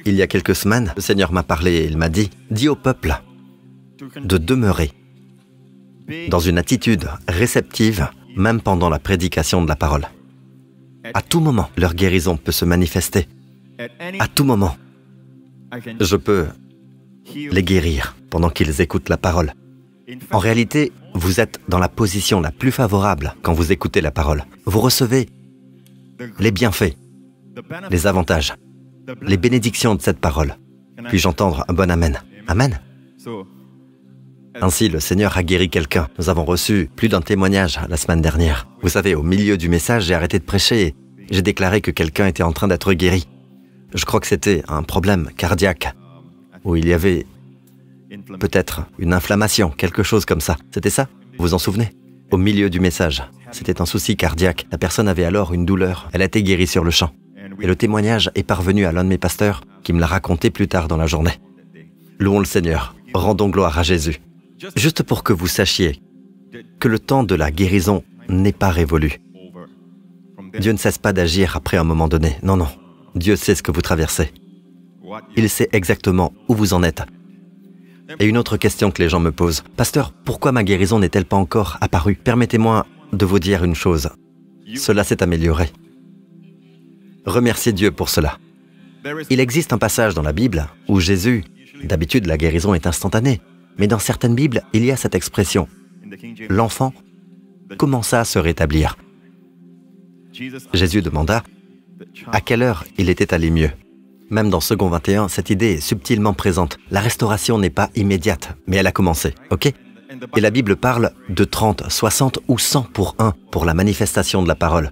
Il y a quelques semaines, le Seigneur m'a parlé et il m'a dit « Dis au peuple de demeurer dans une attitude réceptive, même pendant la prédication de la parole. À tout moment, leur guérison peut se manifester. À tout moment, je peux les guérir pendant qu'ils écoutent la parole. En réalité, vous êtes dans la position la plus favorable quand vous écoutez la parole. Vous recevez les bienfaits, les avantages, les bénédictions de cette parole. Puis-je entendre un bon Amen? Amen. Ainsi, le Seigneur a guéri quelqu'un. Nous avons reçu plus d'un témoignage la semaine dernière. Vous savez, au milieu du message, j'ai arrêté de prêcher et j'ai déclaré que quelqu'un était en train d'être guéri. Je crois que c'était un problème cardiaque, où il y avait peut-être une inflammation, quelque chose comme ça. C'était ça? Vous vous en souvenez? Au milieu du message, c'était un souci cardiaque. La personne avait alors une douleur. Elle a été guérie sur le champ. Et le témoignage est parvenu à l'un de mes pasteurs qui me l'a raconté plus tard dans la journée. Louons le Seigneur. Rendons gloire à Jésus. Juste pour que vous sachiez que le temps de la guérison n'est pas révolu. Dieu ne cesse pas d'agir après un moment donné. Non, non. Dieu sait ce que vous traversez. Il sait exactement où vous en êtes. Et une autre question que les gens me posent. « Pasteur, pourquoi ma guérison n'est-elle pas encore apparue? Permettez-moi de vous dire une chose. Cela s'est amélioré. Remerciez Dieu pour cela. Il existe un passage dans la Bible où Jésus, d'habitude la guérison est instantanée, mais dans certaines Bibles, il y a cette expression. L'enfant commença à se rétablir. Jésus demanda à quelle heure il était allé mieux. Même dans Second 21, cette idée est subtilement présente. La restauration n'est pas immédiate, mais elle a commencé, ok? Et la Bible parle de 30, 60 ou 100 pour 1 pour la manifestation de la parole.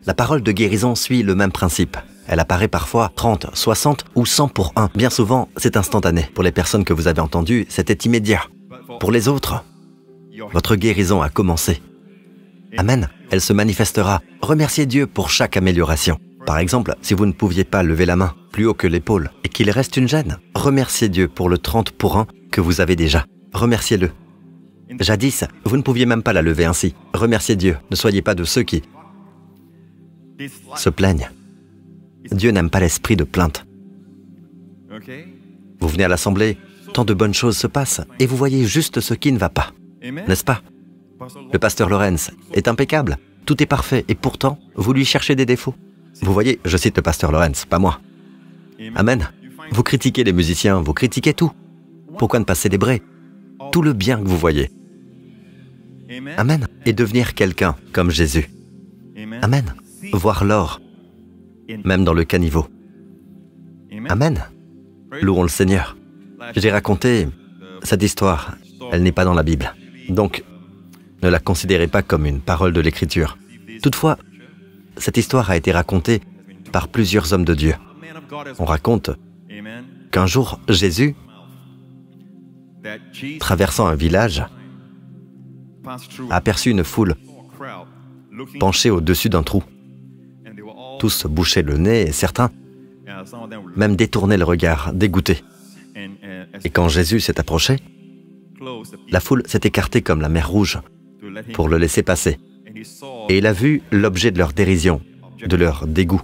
La parole de guérison suit le même principe. Elle apparaît parfois 30, 60 ou 100 pour 1. Bien souvent, c'est instantané. Pour les personnes que vous avez entendues, c'était immédiat. Pour les autres, votre guérison a commencé. Amen. Elle se manifestera. Remerciez Dieu pour chaque amélioration. Par exemple, si vous ne pouviez pas lever la main plus haut que l'épaule et qu'il reste une gêne, remerciez Dieu pour le 30 pour 1 que vous avez déjà. Remerciez-le. Jadis, vous ne pouviez même pas la lever ainsi. Remerciez Dieu. Ne soyez pas de ceux qui se plaignent. Dieu n'aime pas l'esprit de plainte. Vous venez à l'assemblée, tant de bonnes choses se passent et vous voyez juste ce qui ne va pas. N'est-ce pas? Le pasteur Lawrence est impeccable, tout est parfait et pourtant, vous lui cherchez des défauts. Vous voyez, je cite le pasteur Lawrence, pas moi. Amen. Vous critiquez les musiciens, vous critiquez tout. Pourquoi ne pas célébrer tout le bien que vous voyez? Amen. Et devenir quelqu'un comme Jésus. Amen. Voir l'or, même dans le caniveau. Amen. Louons le Seigneur. J'ai raconté cette histoire, elle n'est pas dans la Bible. Donc, ne la considérez pas comme une parole de l'Écriture. Toutefois, cette histoire a été racontée par plusieurs hommes de Dieu. On raconte qu'un jour, Jésus, traversant un village, a aperçu une foule penchée au-dessus d'un trou. Tous se bouchaient le nez et certains même détournaient le regard, dégoûtés. Et quand Jésus s'est approché, la foule s'est écartée comme la mer Rouge pour le laisser passer. Et il a vu l'objet de leur dérision, de leur dégoût.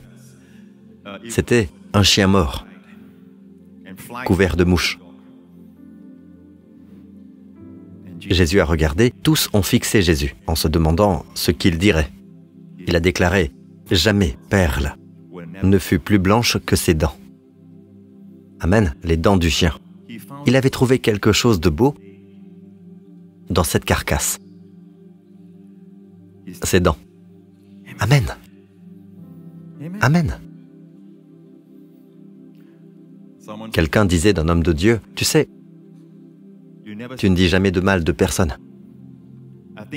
C'était un chien mort, couvert de mouches. Jésus a regardé, tous ont fixé Jésus en se demandant ce qu'il dirait. Il a déclaré « Jamais perle ne fut plus blanche que ses dents. » Amen, les dents du chien. Il avait trouvé quelque chose de beau dans cette carcasse. Ses dents. Amen. Amen. Quelqu'un disait d'un homme de Dieu, « Tu sais, tu ne dis jamais de mal de personne.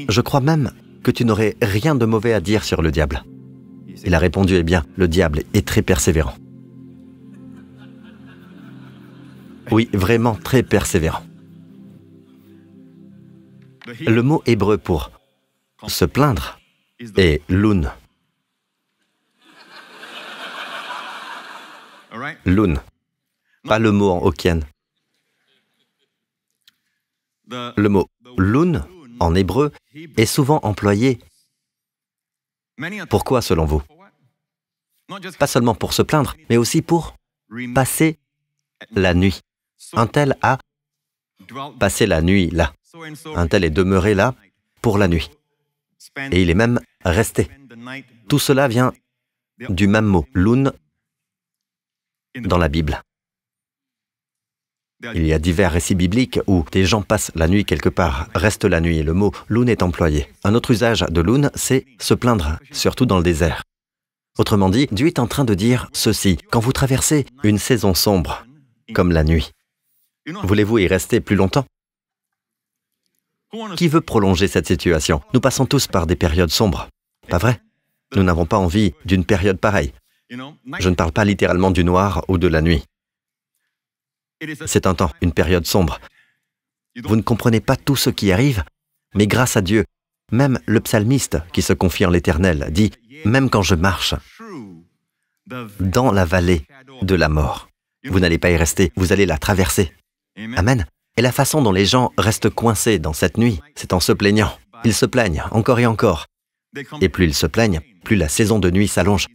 Je crois même que tu n'aurais rien de mauvais à dire sur le diable. » Il a répondu, « Eh bien, le diable est très persévérant. » Oui, vraiment très persévérant. Le mot hébreu pour se plaindre est loun. Loun. Pas le mot en hokkien. Le mot loun en hébreu est souvent employé. Pourquoi selon vous? Pas seulement pour se plaindre, mais aussi pour passer la nuit. Un tel a passé la nuit là. Un tel est demeuré là pour la nuit. Et il est même resté. Tout cela vient du même mot, lun, dans la Bible. Il y a divers récits bibliques où des gens passent la nuit quelque part, restent la nuit, et le mot lun est employé. Un autre usage de lun, c'est se plaindre, surtout dans le désert. Autrement dit, Dieu est en train de dire ceci: quand vous traversez une saison sombre, comme la nuit, voulez-vous y rester plus longtemps? Qui veut prolonger cette situation? Nous passons tous par des périodes sombres, pas vrai? Nous n'avons pas envie d'une période pareille. Je ne parle pas littéralement du noir ou de la nuit. C'est un temps, une période sombre. Vous ne comprenez pas tout ce qui arrive, mais grâce à Dieu, même le psalmiste qui se confie en l'Éternel dit « Même quand je marche dans la vallée de la mort, vous n'allez pas y rester, vous allez la traverser. » Amen. Et la façon dont les gens restent coincés dans cette nuit, c'est en se plaignant. Ils se plaignent encore et encore. Et plus ils se plaignent, plus la saison de nuit s'allonge.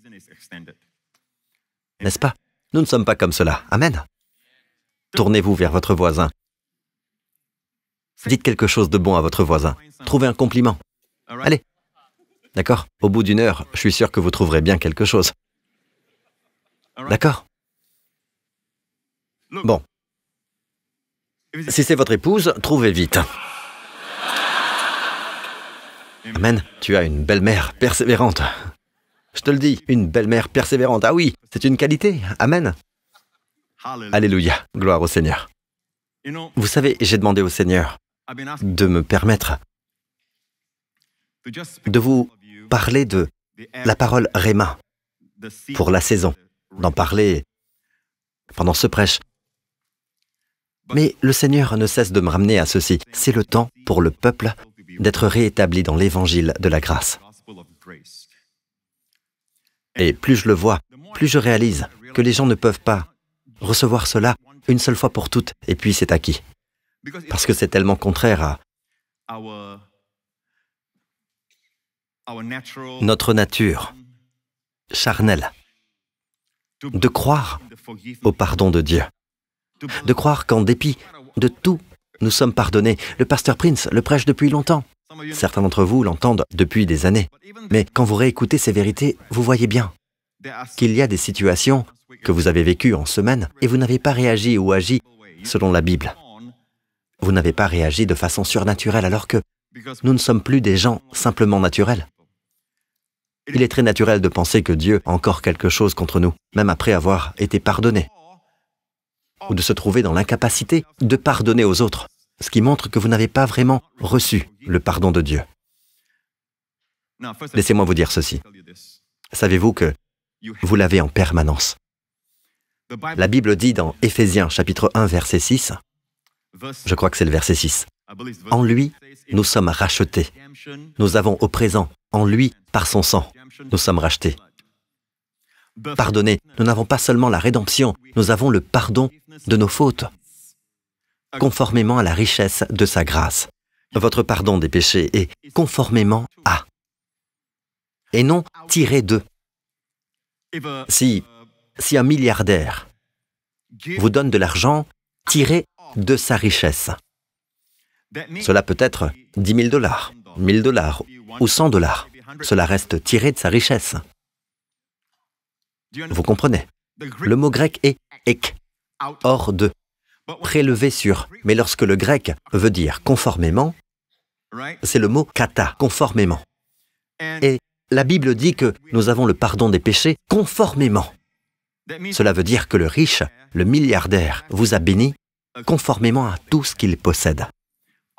N'est-ce pas? Nous ne sommes pas comme cela. Amen. Tournez-vous vers votre voisin. Dites quelque chose de bon à votre voisin. Trouvez un compliment. Allez. D'accord? Au bout d'une heure, je suis sûr que vous trouverez bien quelque chose. D'accord? Bon. Si c'est votre épouse, trouvez vite. Amen. Tu as une belle-mère persévérante. Je te le dis, une belle-mère persévérante. Ah oui, c'est une qualité. Amen. Alléluia. Gloire au Seigneur. Vous savez, j'ai demandé au Seigneur de me permettre de vous parler de la parole Réma pour la saison, d'en parler pendant ce prêche. Mais le Seigneur ne cesse de me ramener à ceci. C'est le temps pour le peuple d'être réétabli dans l'évangile de la grâce. Et plus je le vois, plus je réalise que les gens ne peuvent pas recevoir cela une seule fois pour toutes, et puis c'est acquis. Parce que c'est tellement contraire à notre nature charnelle de croire au pardon de Dieu. De croire qu'en dépit de tout, nous sommes pardonnés. Le pasteur Prince le prêche depuis longtemps. Certains d'entre vous l'entendent depuis des années. Mais quand vous réécoutez ces vérités, vous voyez bien qu'il y a des situations que vous avez vécues en semaine et vous n'avez pas réagi ou agi selon la Bible. Vous n'avez pas réagi de façon surnaturelle alors que nous ne sommes plus des gens simplement naturels. Il est très naturel de penser que Dieu a encore quelque chose contre nous, même après avoir été pardonné, ou de se trouver dans l'incapacité de pardonner aux autres, ce qui montre que vous n'avez pas vraiment reçu le pardon de Dieu. Laissez-moi vous dire ceci. Savez-vous que vous l'avez en permanence? La Bible dit dans Éphésiens chapitre 1, verset 6, je crois que c'est le verset 6, « En lui, nous sommes rachetés. Nous avons au présent, en lui, par son sang, nous sommes rachetés. » Pardonnez, nous n'avons pas seulement la rédemption, nous avons le pardon de nos fautes, conformément à la richesse de sa grâce. Votre pardon des péchés est conformément à, et non tiré de. Si un milliardaire vous donne de l'argent tiré de sa richesse, cela peut être 10 000 $, 1 000 $ ou 100 $. Cela reste tiré de sa richesse. Vous comprenez? Le mot grec est ek, hors de, prélevé sur. Mais lorsque le grec veut dire conformément, c'est le mot kata, conformément. Et la Bible dit que nous avons le pardon des péchés conformément. Cela veut dire que le riche, le milliardaire, vous a béni conformément à tout ce qu'il possède.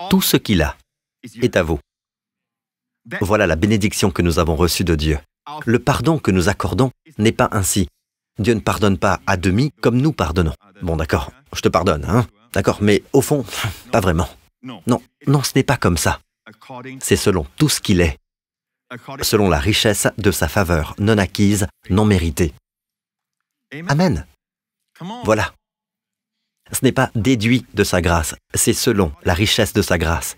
Tout ce qu'il a est à vous. Voilà la bénédiction que nous avons reçue de Dieu. Le pardon que nous accordons n'est pas ainsi. Dieu ne pardonne pas à demi comme nous pardonnons. Bon, d'accord, je te pardonne, hein? D'accord, mais au fond, pas vraiment. Non, ce n'est pas comme ça. C'est selon tout ce qu'il est, selon la richesse de sa faveur, non acquise, non méritée. Amen. Voilà. Ce n'est pas déduit de sa grâce, c'est selon la richesse de sa grâce.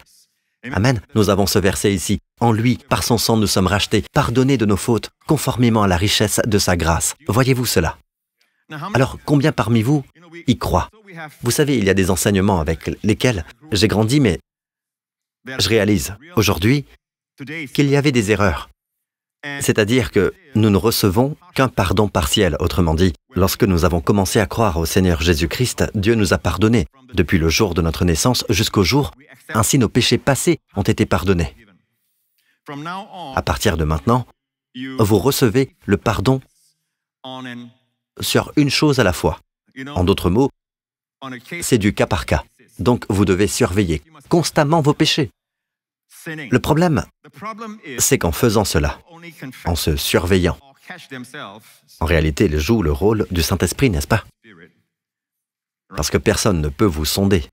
Amen. Nous avons ce verset ici, En lui, par son sang, nous sommes rachetés, pardonnés de nos fautes, conformément à la richesse de sa grâce. Voyez-vous cela? Alors, combien parmi vous y croient? Vous savez, il y a des enseignements avec lesquels j'ai grandi, mais je réalise aujourd'hui qu'il y avait des erreurs. C'est-à-dire que nous ne recevons qu'un pardon partiel, autrement dit. Lorsque nous avons commencé à croire au Seigneur Jésus-Christ, Dieu nous a pardonnés, depuis le jour de notre naissance jusqu'au jour, ainsi nos péchés passés ont été pardonnés. À partir de maintenant, vous recevez le pardon sur une chose à la fois. En d'autres mots, c'est du cas par cas. Donc vous devez surveiller constamment vos péchés. Le problème, c'est qu'en faisant cela, en se surveillant, en réalité, il joue le rôle du Saint-Esprit, n'est-ce pas? Parce que personne ne peut vous sonder.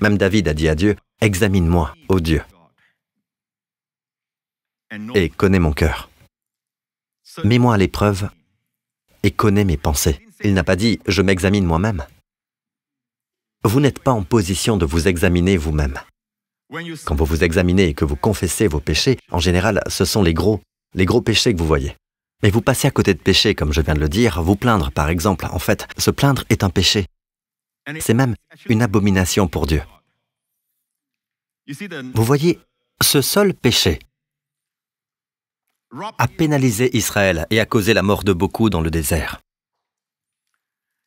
Même David a dit à Dieu, « Examine-moi, ô Dieu, et connais mon cœur. Mets-moi à l'épreuve et connais mes pensées. » Il n'a pas dit, « Je m'examine moi-même. » Vous n'êtes pas en position de vous examiner vous-même. Quand vous vous examinez et que vous confessez vos péchés, en général, ce sont les gros péchés que vous voyez. Mais vous passez à côté de péchés, comme je viens de le dire, vous plaindre par exemple. En fait, se plaindre est un péché. C'est même une abomination pour Dieu. Vous voyez, ce seul péché a pénalisé Israël et a causé la mort de beaucoup dans le désert.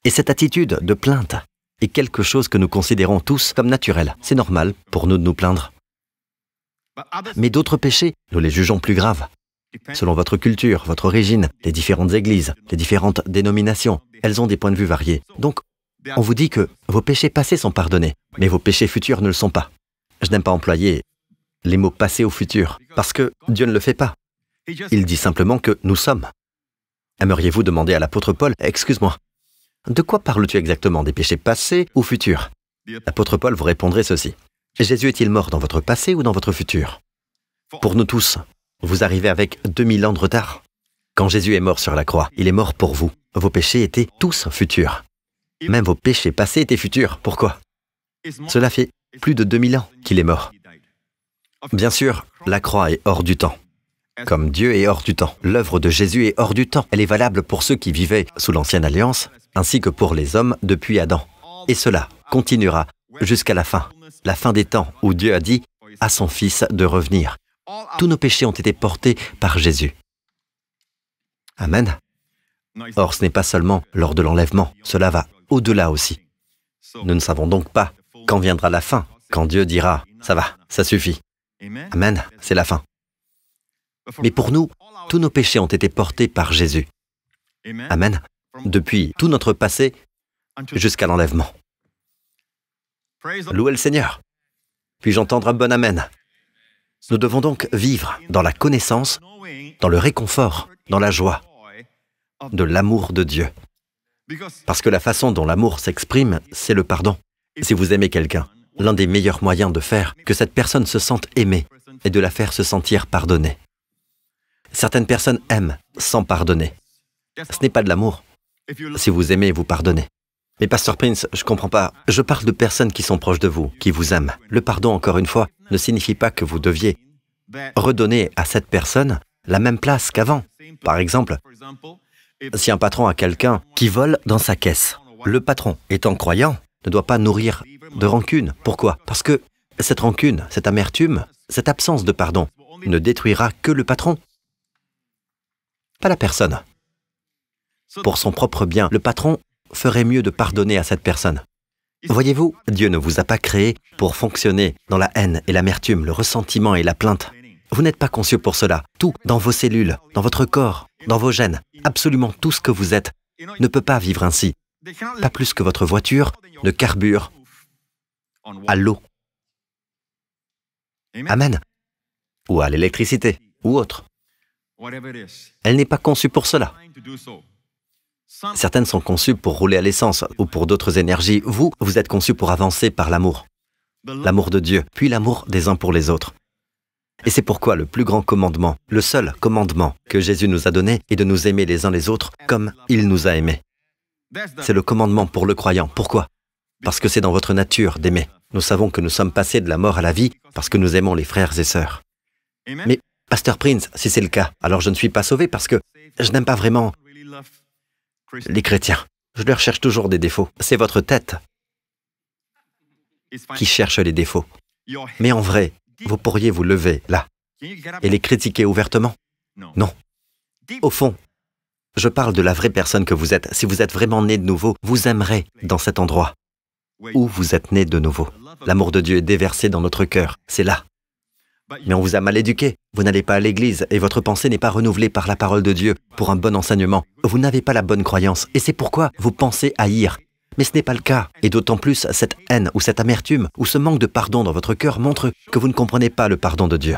Et cette attitude de plainte est quelque chose que nous considérons tous comme naturel. C'est normal pour nous de nous plaindre. Mais d'autres péchés, nous les jugeons plus graves. Selon votre culture, votre origine, les différentes églises, les différentes dénominations, elles ont des points de vue variés. Donc, on vous dit que vos péchés passés sont pardonnés, mais vos péchés futurs ne le sont pas. Je n'aime pas employer les mots passés au futur, parce que Dieu ne le fait pas. Il dit simplement que nous sommes. Aimeriez-vous demander à l'apôtre Paul, « Excuse-moi, de quoi parles-tu exactement, des péchés passés ou futurs ?» L'apôtre Paul vous répondrait ceci. « Jésus est-il mort dans votre passé ou dans votre futur ?» Pour nous tous, vous arrivez avec 2000 ans de retard. Quand Jésus est mort sur la croix, il est mort pour vous. Vos péchés étaient tous futurs. Même vos péchés passés étaient futurs. Pourquoi? Cela fait plus de 2000 ans qu'il est mort. Bien sûr, la croix est hors du temps. Comme Dieu est hors du temps, l'œuvre de Jésus est hors du temps. Elle est valable pour ceux qui vivaient sous l'Ancienne Alliance, ainsi que pour les hommes depuis Adam. Et cela continuera jusqu'à la fin des temps, où Dieu a dit à son Fils de revenir. Tous nos péchés ont été portés par Jésus. Amen. Or, ce n'est pas seulement lors de l'enlèvement, cela va au-delà aussi. Nous ne savons donc pas quand viendra la fin, quand Dieu dira « ça va, ça suffit ». Amen, c'est la fin. Mais pour nous, tous nos péchés ont été portés par Jésus. Amen. Depuis tout notre passé jusqu'à l'enlèvement. Louez le Seigneur. Puis-je entendre un bon Amen? Nous devons donc vivre dans la connaissance, dans le réconfort, dans la joie de l'amour de Dieu. Parce que la façon dont l'amour s'exprime, c'est le pardon. Si vous aimez quelqu'un, l'un des meilleurs moyens de faire que cette personne se sente aimée est de la faire se sentir pardonnée. Certaines personnes aiment sans pardonner. Ce n'est pas de l'amour. Si vous aimez, vous pardonnez. Mais Pasteur Prince, je ne comprends pas. Je parle de personnes qui sont proches de vous, qui vous aiment. Le pardon, encore une fois, ne signifie pas que vous deviez redonner à cette personne la même place qu'avant. Par exemple, si un patron a quelqu'un qui vole dans sa caisse, le patron, étant croyant, ne doit pas nourrir de rancune. Pourquoi? Parce que cette rancune, cette amertume, cette absence de pardon ne détruira que le patron, pas la personne. Pour son propre bien, le patron ferait mieux de pardonner à cette personne. Voyez-vous, Dieu ne vous a pas créé pour fonctionner dans la haine et l'amertume, le ressentiment et la plainte. Vous n'êtes pas conçu pour cela. Tout, dans vos cellules, dans votre corps, dans vos gènes, absolument tout ce que vous êtes, ne peut pas vivre ainsi. Pas plus que votre voiture ne carbure à l'eau. Amen. Ou à l'électricité, ou autre. Elle n'est pas conçue pour cela. Certaines sont conçues pour rouler à l'essence ou pour d'autres énergies. Vous êtes conçus pour avancer par l'amour. L'amour de Dieu, puis l'amour des uns pour les autres. Et c'est pourquoi le plus grand commandement, le seul commandement que Jésus nous a donné est de nous aimer les uns les autres comme il nous a aimés. C'est le commandement pour le croyant. Pourquoi? Parce que c'est dans votre nature d'aimer. Nous savons que nous sommes passés de la mort à la vie parce que nous aimons les frères et sœurs. Mais Pasteur Prince, si c'est le cas, alors je ne suis pas sauvé parce que je n'aime pas vraiment les chrétiens. Je leur cherche toujours des défauts. C'est votre tête qui cherche les défauts. Mais en vrai, vous pourriez vous lever là et les critiquer ouvertement? Non. Au fond, je parle de la vraie personne que vous êtes. Si vous êtes vraiment né de nouveau, vous aimerez dans cet endroit où vous êtes né de nouveau. L'amour de Dieu est déversé dans notre cœur. C'est là. Mais on vous a mal éduqué. Vous n'allez pas à l'église et votre pensée n'est pas renouvelée par la parole de Dieu pour un bon enseignement. Vous n'avez pas la bonne croyance et c'est pourquoi vous pensez haïr. Mais ce n'est pas le cas. Et d'autant plus, cette haine ou cette amertume ou ce manque de pardon dans votre cœur montre que vous ne comprenez pas le pardon de Dieu.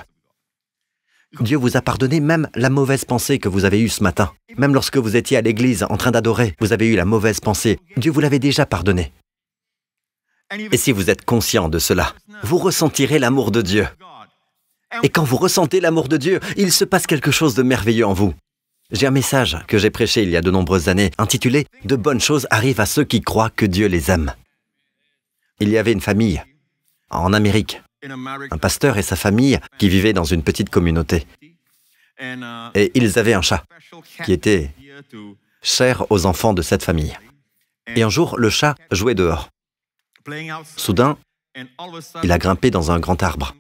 Dieu vous a pardonné même la mauvaise pensée que vous avez eue ce matin. Même lorsque vous étiez à l'église en train d'adorer, vous avez eu la mauvaise pensée. Dieu vous l'avait déjà pardonné. Et si vous êtes conscient de cela, vous ressentirez l'amour de Dieu. Et quand vous ressentez l'amour de Dieu, il se passe quelque chose de merveilleux en vous. J'ai un message que j'ai prêché il y a de nombreuses années, intitulé « De bonnes choses arrivent à ceux qui croient que Dieu les aime ». Il y avait une famille en Amérique, un pasteur et sa famille qui vivaient dans une petite communauté. Et ils avaient un chat qui était cher aux enfants de cette famille. Et un jour, le chat jouait dehors. Soudain, il a grimpé dans un grand arbre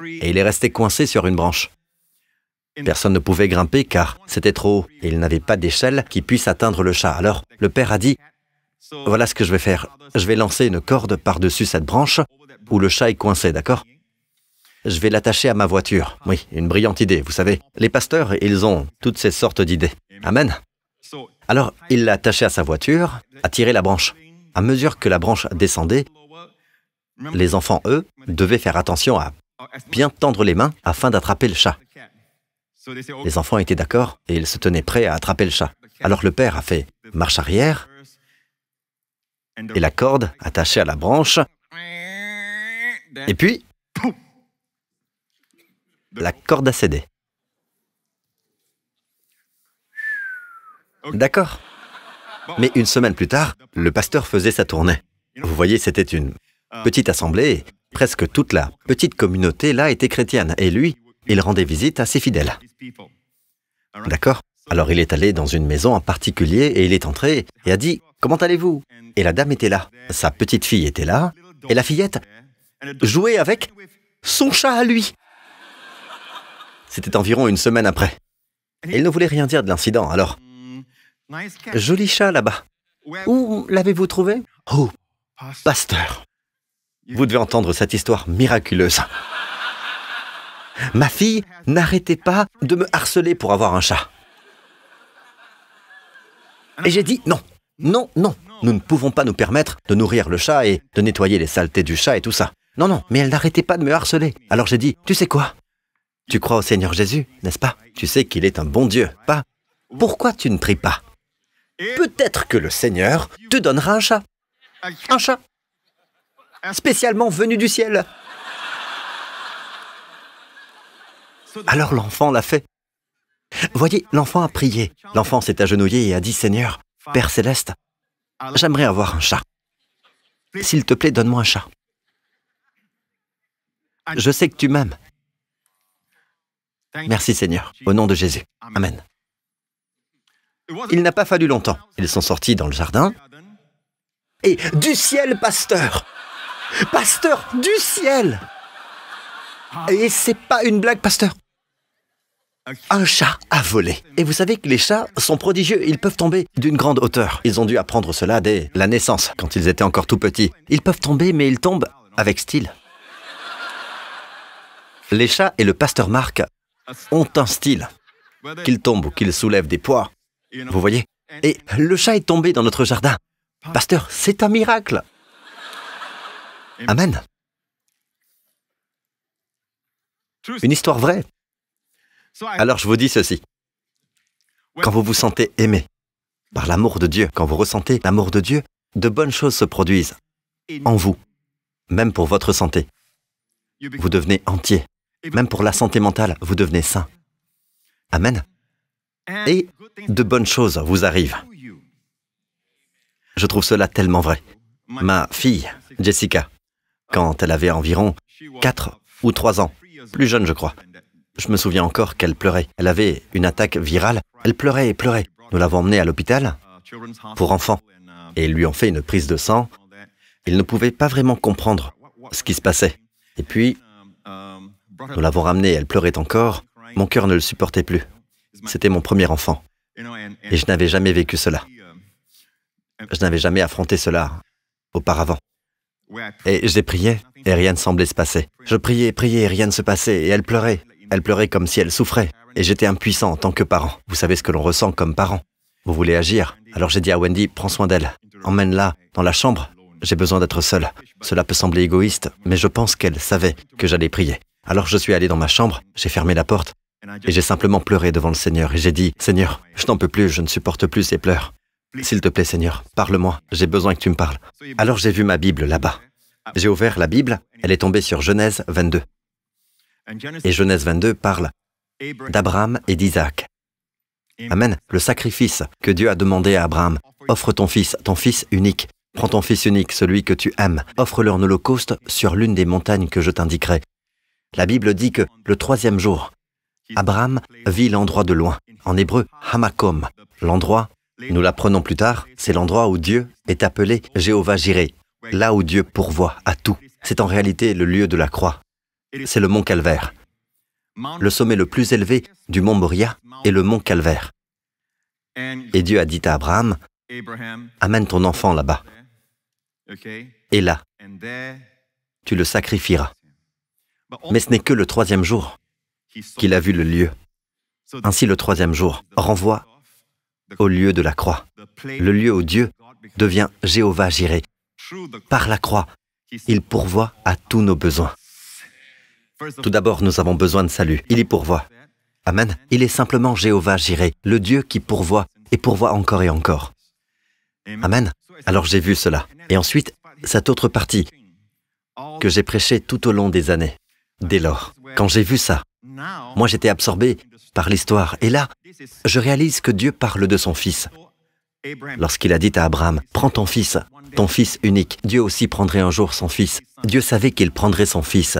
et il est resté coincé sur une branche. Personne ne pouvait grimper car c'était trop haut et il n'avait pas d'échelle qui puisse atteindre le chat. Alors, le père a dit, « Voilà ce que je vais faire. Je vais lancer une corde par-dessus cette branche où le chat est coincé, d'accord? Je vais l'attacher à ma voiture. » Oui, une brillante idée, vous savez. Les pasteurs, ils ont toutes ces sortes d'idées. Amen. Alors, il l'a attaché à sa voiture, a tiré la branche. À mesure que la branche descendait, les enfants, eux, devaient faire attention à bien tendre les mains afin d'attraper le chat. Les enfants étaient d'accord et ils se tenaient prêts à attraper le chat. Alors le père a fait marche arrière et la corde attachée à la branche. Et puis, la corde a cédé. D'accord. Mais une semaine plus tard, le pasteur faisait sa tournée. Vous voyez, c'était une petite assemblée et presque toute la petite communauté là était chrétienne. Et lui, il rendait visite à ses fidèles. D'accord? Alors il est allé dans une maison en particulier et il est entré et a dit « Comment allez-vous » Et la dame était là, sa petite fille était là, et la fillette jouait avec son chat à lui. C'était environ une semaine après. Et il ne voulait rien dire de l'incident, alors « Joli chat là-bas. Où l'avez-vous trouvé ?»« Oh, pasteur, vous devez entendre cette histoire miraculeuse. Ma fille n'arrêtait pas de me harceler pour avoir un chat. Et j'ai dit non, non, non, nous ne pouvons pas nous permettre de nourrir le chat et de nettoyer les saletés du chat et tout ça. Non, non, mais elle n'arrêtait pas de me harceler. Alors j'ai dit, tu sais quoi? Tu crois au Seigneur Jésus, n'est-ce pas? Tu sais qu'il est un bon Dieu, pas? Pourquoi tu ne pries pas? Peut-être que le Seigneur te donnera un chat. Un chat. Spécialement venu du ciel. Alors l'enfant l'a fait. Voyez, l'enfant a prié. L'enfant s'est agenouillé et a dit, Seigneur, Père Céleste, j'aimerais avoir un chat. S'il te plaît, donne-moi un chat. Je sais que tu m'aimes. Merci Seigneur, au nom de Jésus. Amen. Il n'a pas fallu longtemps. Ils sont sortis dans le jardin. Et du ciel, pasteur! Pasteur, du ciel! Et c'est pas une blague, pasteur. Un chat a volé. Et vous savez que les chats sont prodigieux. Ils peuvent tomber d'une grande hauteur. Ils ont dû apprendre cela dès la naissance, quand ils étaient encore tout petits. Ils peuvent tomber, mais ils tombent avec style. Les chats et le pasteur Marc ont un style. Qu'ils tombent ou qu'ils soulèvent des poids. Vous voyez? Et le chat est tombé dans notre jardin. Pasteur, c'est un miracle. Amen. Une histoire vraie. Alors je vous dis ceci. Quand vous vous sentez aimé par l'amour de Dieu, quand vous ressentez l'amour de Dieu, de bonnes choses se produisent en vous, même pour votre santé. Vous devenez entier. Même pour la santé mentale, vous devenez sain. Amen. Et de bonnes choses vous arrivent. Je trouve cela tellement vrai. Ma fille, Jessica, quand elle avait environ 4 ou 3 ans, plus jeune je crois, Je me souviens encore qu'elle pleurait. Elle avait une attaque virale. Elle pleurait et pleurait. Nous l'avons emmenée à l'hôpital pour enfants et ils lui ont fait une prise de sang. Il ne pouvait pas vraiment comprendre ce qui se passait. Et puis, nous l'avons ramenée, elle pleurait encore. Mon cœur ne le supportait plus. C'était mon premier enfant. Et je n'avais jamais vécu cela. Je n'avais jamais affronté cela auparavant. Et j'ai prié, et rien ne semblait se passer. Je priais, priais, et rien ne se passait, et elle pleurait. Elle pleurait comme si elle souffrait. Et j'étais impuissant en tant que parent. Vous savez ce que l'on ressent comme parent. Vous voulez agir. Alors j'ai dit à Wendy, prends soin d'elle. Emmène-la dans la chambre. J'ai besoin d'être seul. Cela peut sembler égoïste, mais je pense qu'elle savait que j'allais prier. Alors je suis allé dans ma chambre, j'ai fermé la porte, et j'ai simplement pleuré devant le Seigneur. Et j'ai dit, Seigneur, je n'en peux plus, je ne supporte plus ces pleurs. S'il te plaît, Seigneur, parle-moi, j'ai besoin que tu me parles. Alors j'ai vu ma Bible là-bas. J'ai ouvert la Bible, elle est tombée sur Genèse 22. Et Genèse 22 parle d'Abraham et d'Isaac. Amen. Le sacrifice que Dieu a demandé à Abraham. Offre ton fils unique. Prends ton fils unique, celui que tu aimes. Offre-le en holocauste sur l'une des montagnes que je t'indiquerai. La Bible dit que le 3e jour, Abraham vit l'endroit de loin. En hébreu, Hamakom. L'endroit, nous l'apprenons plus tard, c'est l'endroit où Dieu est appelé Jéhovah-Jireh. Là où Dieu pourvoit à tout. C'est en réalité le lieu de la croix. C'est le mont Calvaire. Le sommet le plus élevé du mont Moria est le mont Calvaire. Et Dieu a dit à Abraham, amène ton enfant là-bas. Et là, tu le sacrifieras. Mais ce n'est que le 3e jour qu'il a vu le lieu. Ainsi, le 3e jour renvoie au lieu de la croix. Le lieu où Dieu devient Jéhovah-Jireh. Par la croix, il pourvoit à tous nos besoins. Tout d'abord, nous avons besoin de salut. Il y pourvoit. Amen. Il est simplement Jéhovah-Jireh, le Dieu qui pourvoit et pourvoit encore et encore. Amen. Alors j'ai vu cela. Et ensuite, cette autre partie que j'ai prêchée tout au long des années. Dès lors, quand j'ai vu ça, moi j'étais absorbé par l'histoire. Et là, je réalise que Dieu parle de son Fils. Lorsqu'il a dit à Abraham, prends ton fils unique. Dieu aussi prendrait un jour son fils. Dieu savait qu'il prendrait son fils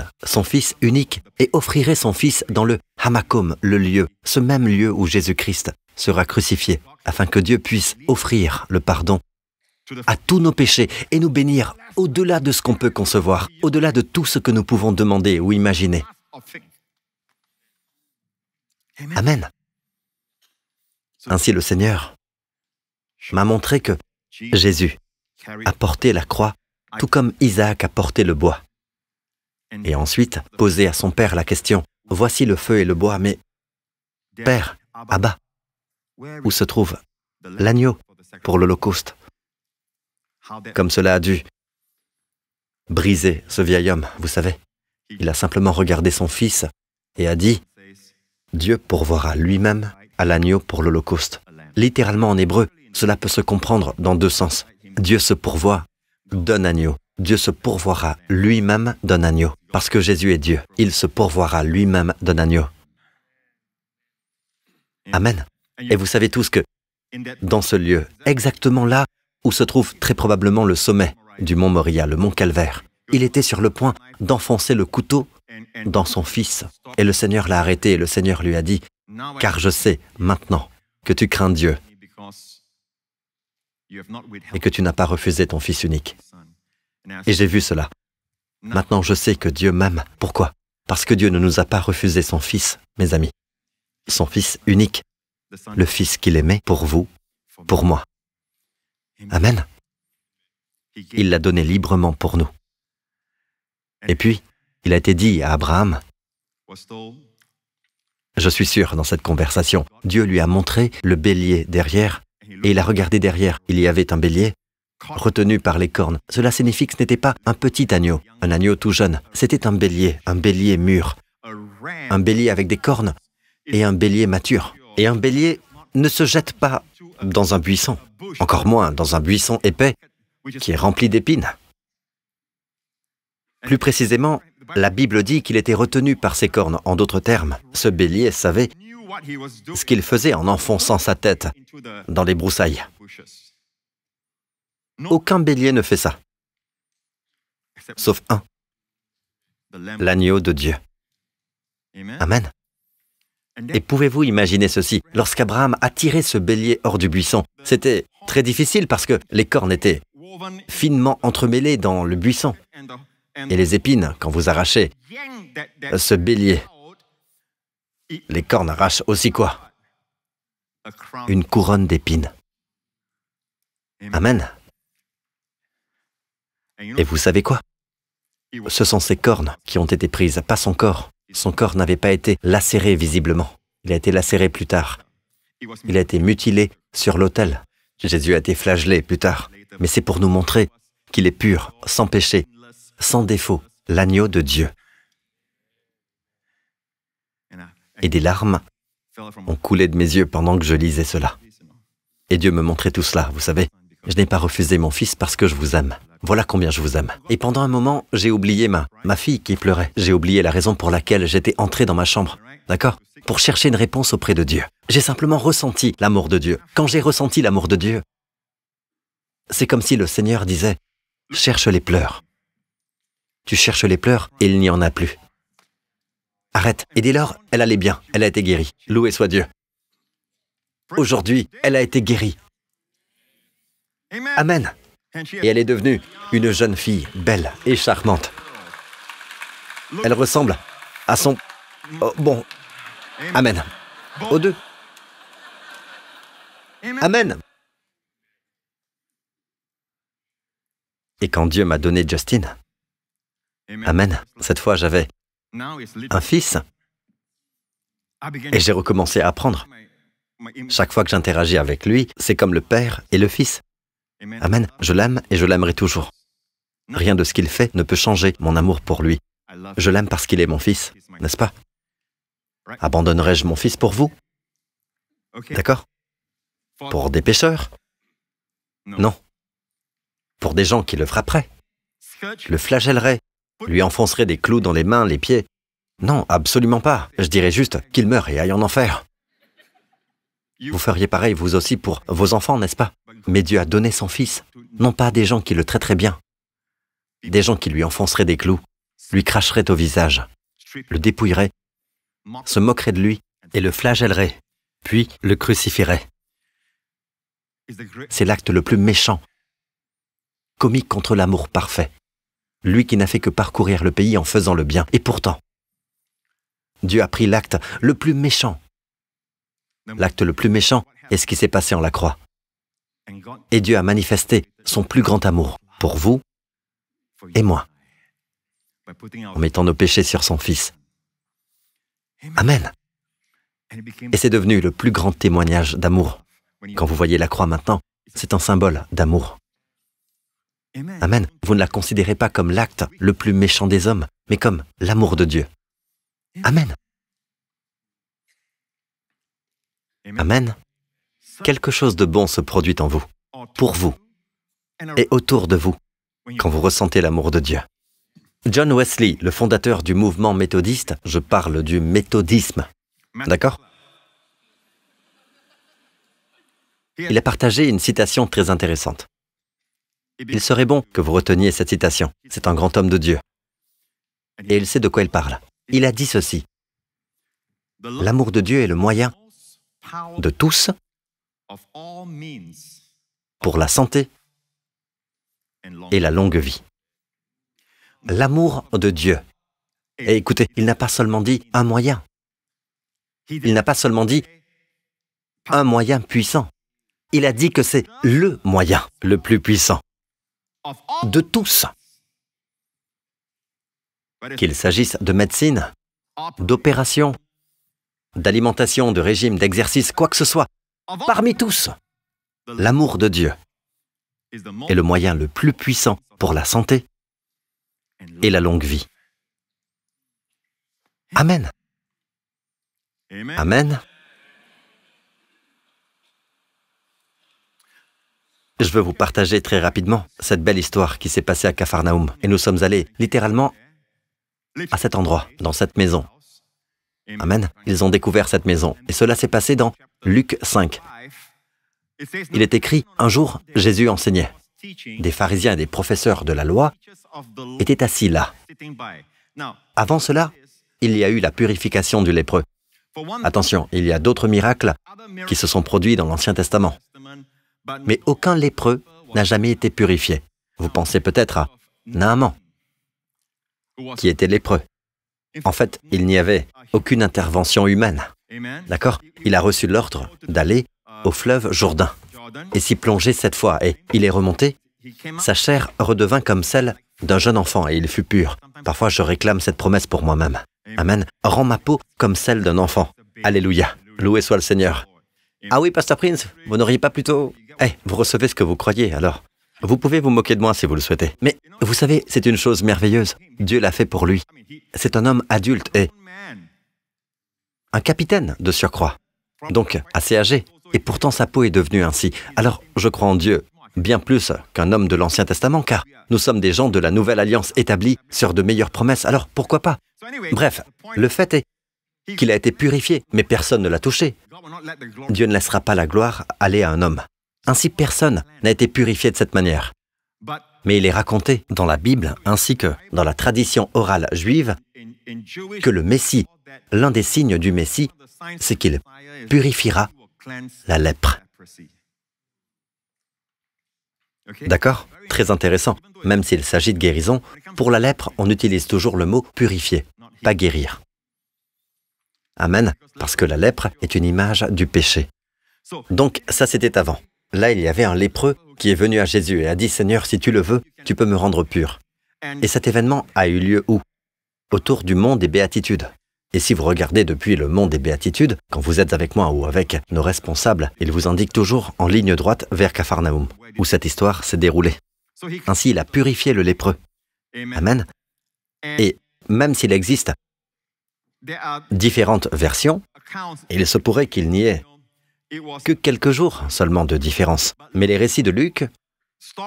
unique, et offrirait son fils dans le Hamakom, le lieu, ce même lieu où Jésus-Christ sera crucifié, afin que Dieu puisse offrir le pardon à tous nos péchés et nous bénir au-delà de ce qu'on peut concevoir, au-delà de tout ce que nous pouvons demander ou imaginer. Amen. Ainsi le Seigneur m'a montré que Jésus a porté la croix, tout comme Isaac a porté le bois. Et ensuite, posé à son père la question, voici le feu et le bois, mais Père, Abba, où se trouve l'agneau pour l'Holocauste? Comme cela a dû briser ce vieil homme, vous savez. Il a simplement regardé son fils et a dit, Dieu pourvoira lui-même à l'agneau pour l'Holocauste. Littéralement en hébreu, cela peut se comprendre dans 2 sens. Dieu se pourvoit d'un agneau. Dieu se pourvoira lui-même d'un agneau. Parce que Jésus est Dieu, il se pourvoira lui-même d'un agneau. Amen. Et vous savez tous que dans ce lieu, exactement là où se trouve très probablement le sommet du mont Moria, le mont Calvaire, il était sur le point d'enfoncer le couteau dans son fils. Et le Seigneur l'a arrêté et le Seigneur lui a dit, « Car je sais maintenant que tu crains Dieu et que tu n'as pas refusé ton fils unique. » Et j'ai vu cela. Maintenant, je sais que Dieu m'aime. Pourquoi? Parce que Dieu ne nous a pas refusé son fils, mes amis. Son fils unique, le fils qu'il aimait pour vous, pour moi. Amen. Il l'a donné librement pour nous. Et puis, il a été dit à Abraham, je suis sûr, dans cette conversation, Dieu lui a montré le bélier derrière, et il a regardé derrière. Il y avait un bélier retenu par les cornes. Cela signifie que ce n'était pas un petit agneau, un agneau tout jeune. C'était un bélier mûr, un bélier avec des cornes et un bélier mature. Et un bélier ne se jette pas dans un buisson, encore moins dans un buisson épais qui est rempli d'épines. Plus précisément, la Bible dit qu'il était retenu par ses cornes. En d'autres termes, ce bélier savait ce qu'il faisait en enfonçant sa tête dans les broussailles. Aucun bélier ne fait ça, sauf un, l'agneau de Dieu. Amen. Et pouvez-vous imaginer ceci? Lorsqu'Abraham a tiré ce bélier hors du buisson, c'était très difficile parce que les cornes étaient finement entremêlées dans le buisson. Et les épines, quand vous arrachez ce bélier, les cornes arrachent aussi quoi? Une couronne d'épines. Amen. Et vous savez quoi? Ce sont ces cornes qui ont été prises, pas son corps. Son corps n'avait pas été lacéré visiblement. Il a été lacéré plus tard. Il a été mutilé sur l'autel. Jésus a été flagellé plus tard. Mais c'est pour nous montrer qu'il est pur, sans péché, sans défaut, l'agneau de Dieu. Et des larmes ont coulé de mes yeux pendant que je lisais cela. Et Dieu me montrait tout cela, vous savez. Je n'ai pas refusé mon fils parce que je vous aime. Voilà combien je vous aime. Et pendant un moment, j'ai oublié ma fille qui pleurait. J'ai oublié la raison pour laquelle j'étais entré dans ma chambre. D'accord? Pour chercher une réponse auprès de Dieu. J'ai simplement ressenti l'amour de Dieu. Quand j'ai ressenti l'amour de Dieu, c'est comme si le Seigneur disait, « Cherche les pleurs. Tu cherches les pleurs et il n'y en a plus. Arrête. » Et dès lors, elle allait bien. Elle a été guérie. Loué soit Dieu. Aujourd'hui, elle a été guérie. Amen. Et elle est devenue une jeune fille, belle et charmante. Elle ressemble à son... Oh, bon. Amen. Aux deux. Amen. Et quand Dieu m'a donné Justin, Amen, cette fois j'avais un fils et j'ai recommencé à apprendre. Chaque fois que j'interagis avec lui, c'est comme le père et le fils. Amen, je l'aime et je l'aimerai toujours. Rien de ce qu'il fait ne peut changer mon amour pour lui. Je l'aime parce qu'il est mon fils, n'est-ce pas? Abandonnerai-je mon fils pour vous? D'accord? Pour des pécheurs? Non. Pour des gens qui le frapperaient, le flagelleraient, lui enfonceraient des clous dans les mains, les pieds? Non, absolument pas. Je dirais juste qu'il meure et aille en enfer. Vous feriez pareil vous aussi pour vos enfants, n'est-ce pas? Mais Dieu a donné son Fils, non pas à des gens qui le traiteraient bien, des gens qui lui enfonceraient des clous, lui cracheraient au visage, le dépouilleraient, se moqueraient de lui et le flagelleraient, puis le crucifieraient. C'est l'acte le plus méchant, commis contre l'amour parfait, lui qui n'a fait que parcourir le pays en faisant le bien. Et pourtant, Dieu a pris l'acte le plus méchant. L'acte le plus méchant est ce qui s'est passé en la croix. Et Dieu a manifesté son plus grand amour pour vous et moi, en mettant nos péchés sur son Fils. Amen. Et c'est devenu le plus grand témoignage d'amour. Quand vous voyez la croix maintenant, c'est un symbole d'amour. Amen. Vous ne la considérez pas comme l'acte le plus méchant des hommes, mais comme l'amour de Dieu. Amen. Amen. Quelque chose de bon se produit en vous, pour vous, et autour de vous, quand vous ressentez l'amour de Dieu. John Wesley, le fondateur du mouvement méthodiste, je parle du méthodisme, d'accord? Il a partagé une citation très intéressante. Il serait bon que vous reteniez cette citation. C'est un grand homme de Dieu. Et il sait de quoi il parle. Il a dit ceci. L'amour de Dieu est le moyen de tous pour la santé et la longue vie. L'amour de Dieu. Et écoutez, il n'a pas seulement dit un moyen. Il n'a pas seulement dit un moyen puissant. Il a dit que c'est le moyen le plus puissant de tous. Qu'il s'agisse de médecine, d'opération, d'alimentation, de régime, d'exercice, quoi que ce soit, parmi tous, l'amour de Dieu est le moyen le plus puissant pour la santé et la longue vie. Amen. Amen. Je veux vous partager très rapidement cette belle histoire qui s'est passée à Capharnaüm. Et nous sommes allés littéralement à cet endroit, dans cette maison. Amen. Ils ont découvert cette maison. Et cela s'est passé dans Luc 5. Il est écrit, un jour, Jésus enseignait. Des pharisiens et des professeurs de la loi étaient assis là. Avant cela, il y a eu la purification du lépreux. Attention, il y a d'autres miracles qui se sont produits dans l'Ancien Testament. Mais aucun lépreux n'a jamais été purifié. Vous pensez peut-être à Naaman, qui était lépreux. En fait, il n'y avait aucune intervention humaine. D'accord? Il a reçu l'ordre d'aller au fleuve Jourdain et s'y plonger 7 fois. Et il est remonté. Sa chair redevint comme celle d'un jeune enfant et il fut pur. Parfois, je réclame cette promesse pour moi-même. Amen. Rends ma peau comme celle d'un enfant. Alléluia. Loué soit le Seigneur. Ah oui, Pasteur Prince, vous n'auriez pas plutôt... vous recevez ce que vous croyez, alors. Vous pouvez vous moquer de moi si vous le souhaitez. Mais vous savez, c'est une chose merveilleuse. Dieu l'a fait pour lui. C'est un homme adulte et un capitaine de surcroît. Donc, assez âgé. Et pourtant, sa peau est devenue ainsi. Alors, je crois en Dieu, bien plus qu'un homme de l'Ancien Testament, car nous sommes des gens de la Nouvelle Alliance établie sur de meilleures promesses. Alors, pourquoi pas? Bref, le fait est qu'il a été purifié, mais personne ne l'a touché. Dieu ne laissera pas la gloire aller à un homme. Ainsi, personne n'a été purifié de cette manière. Mais il est raconté dans la Bible, ainsi que dans la tradition orale juive, que le Messie, l'un des signes du Messie, c'est qu'il purifiera la lèpre. D'accord? Très intéressant. Même s'il s'agit de guérison, pour la lèpre, on utilise toujours le mot « purifier », pas « guérir ». Amen, parce que la lèpre est une image du péché. Donc, ça c'était avant. Là, il y avait un lépreux qui est venu à Jésus et a dit « Seigneur, si tu le veux, tu peux me rendre pur ». Et cet événement a eu lieu où? Autour du mont des Béatitudes. Et si vous regardez depuis le mont des Béatitudes, quand vous êtes avec moi ou avec nos responsables, ils vous indiquent toujours en ligne droite vers Capharnaüm, où cette histoire s'est déroulée. Ainsi, il a purifié le lépreux. Amen. Et même s'il existe différentes versions, il se pourrait qu'il n'y ait que quelques jours seulement de différence. Mais les récits de Luc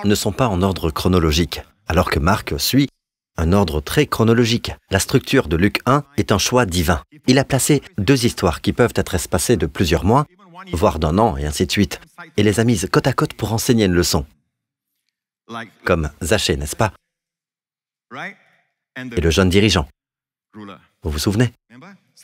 ne sont pas en ordre chronologique, alors que Marc suit un ordre très chronologique. La structure de Luc 1 est un choix divin. Il a placé 2 histoires qui peuvent être espacées de plusieurs mois, voire d'1 an, et ainsi de suite, et les a mises côte à côte pour enseigner une leçon. Comme Zachée, n'est-ce pas? Et le jeune dirigeant. Vous vous souvenez?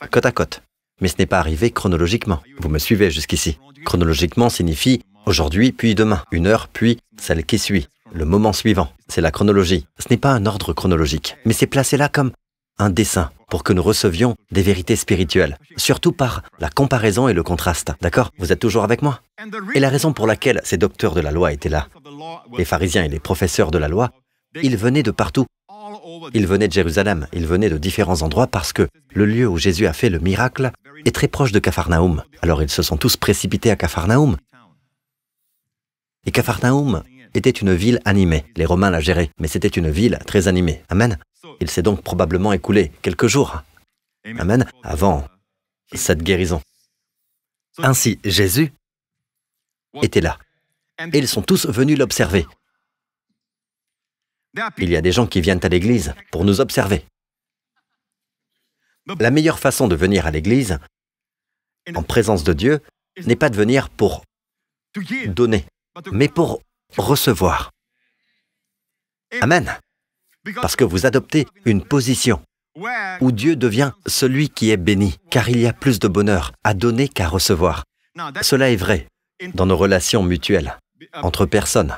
Côte à côte. Mais ce n'est pas arrivé chronologiquement. Vous me suivez jusqu'ici. Chronologiquement signifie aujourd'hui, puis demain, une heure, puis celle qui suit, le moment suivant. C'est la chronologie. Ce n'est pas un ordre chronologique, mais c'est placé là comme un dessin pour que nous recevions des vérités spirituelles, surtout par la comparaison et le contraste. D'accord? Vous êtes toujours avec moi? Et la raison pour laquelle ces docteurs de la loi étaient là, les pharisiens et les professeurs de la loi, ils venaient de partout. Ils venaient de Jérusalem, ils venaient de différents endroits parce que le lieu où Jésus a fait le miracle est très proche de Capharnaüm. Alors ils se sont tous précipités à Capharnaüm. Et Capharnaüm était une ville animée. Les Romains la géraient, mais c'était une ville très animée. Amen. Il s'est donc probablement écoulé quelques jours. Amen. Avant cette guérison. Ainsi, Jésus était là. Et ils sont tous venus l'observer. Il y a des gens qui viennent à l'église pour nous observer. La meilleure façon de venir à l'église, en présence de Dieu, n'est pas de venir pour donner, mais pour recevoir. Amen. Parce que vous adoptez une position où Dieu devient celui qui est béni, car il y a plus de bonheur à donner qu'à recevoir. Cela est vrai dans nos relations mutuelles, entre personnes.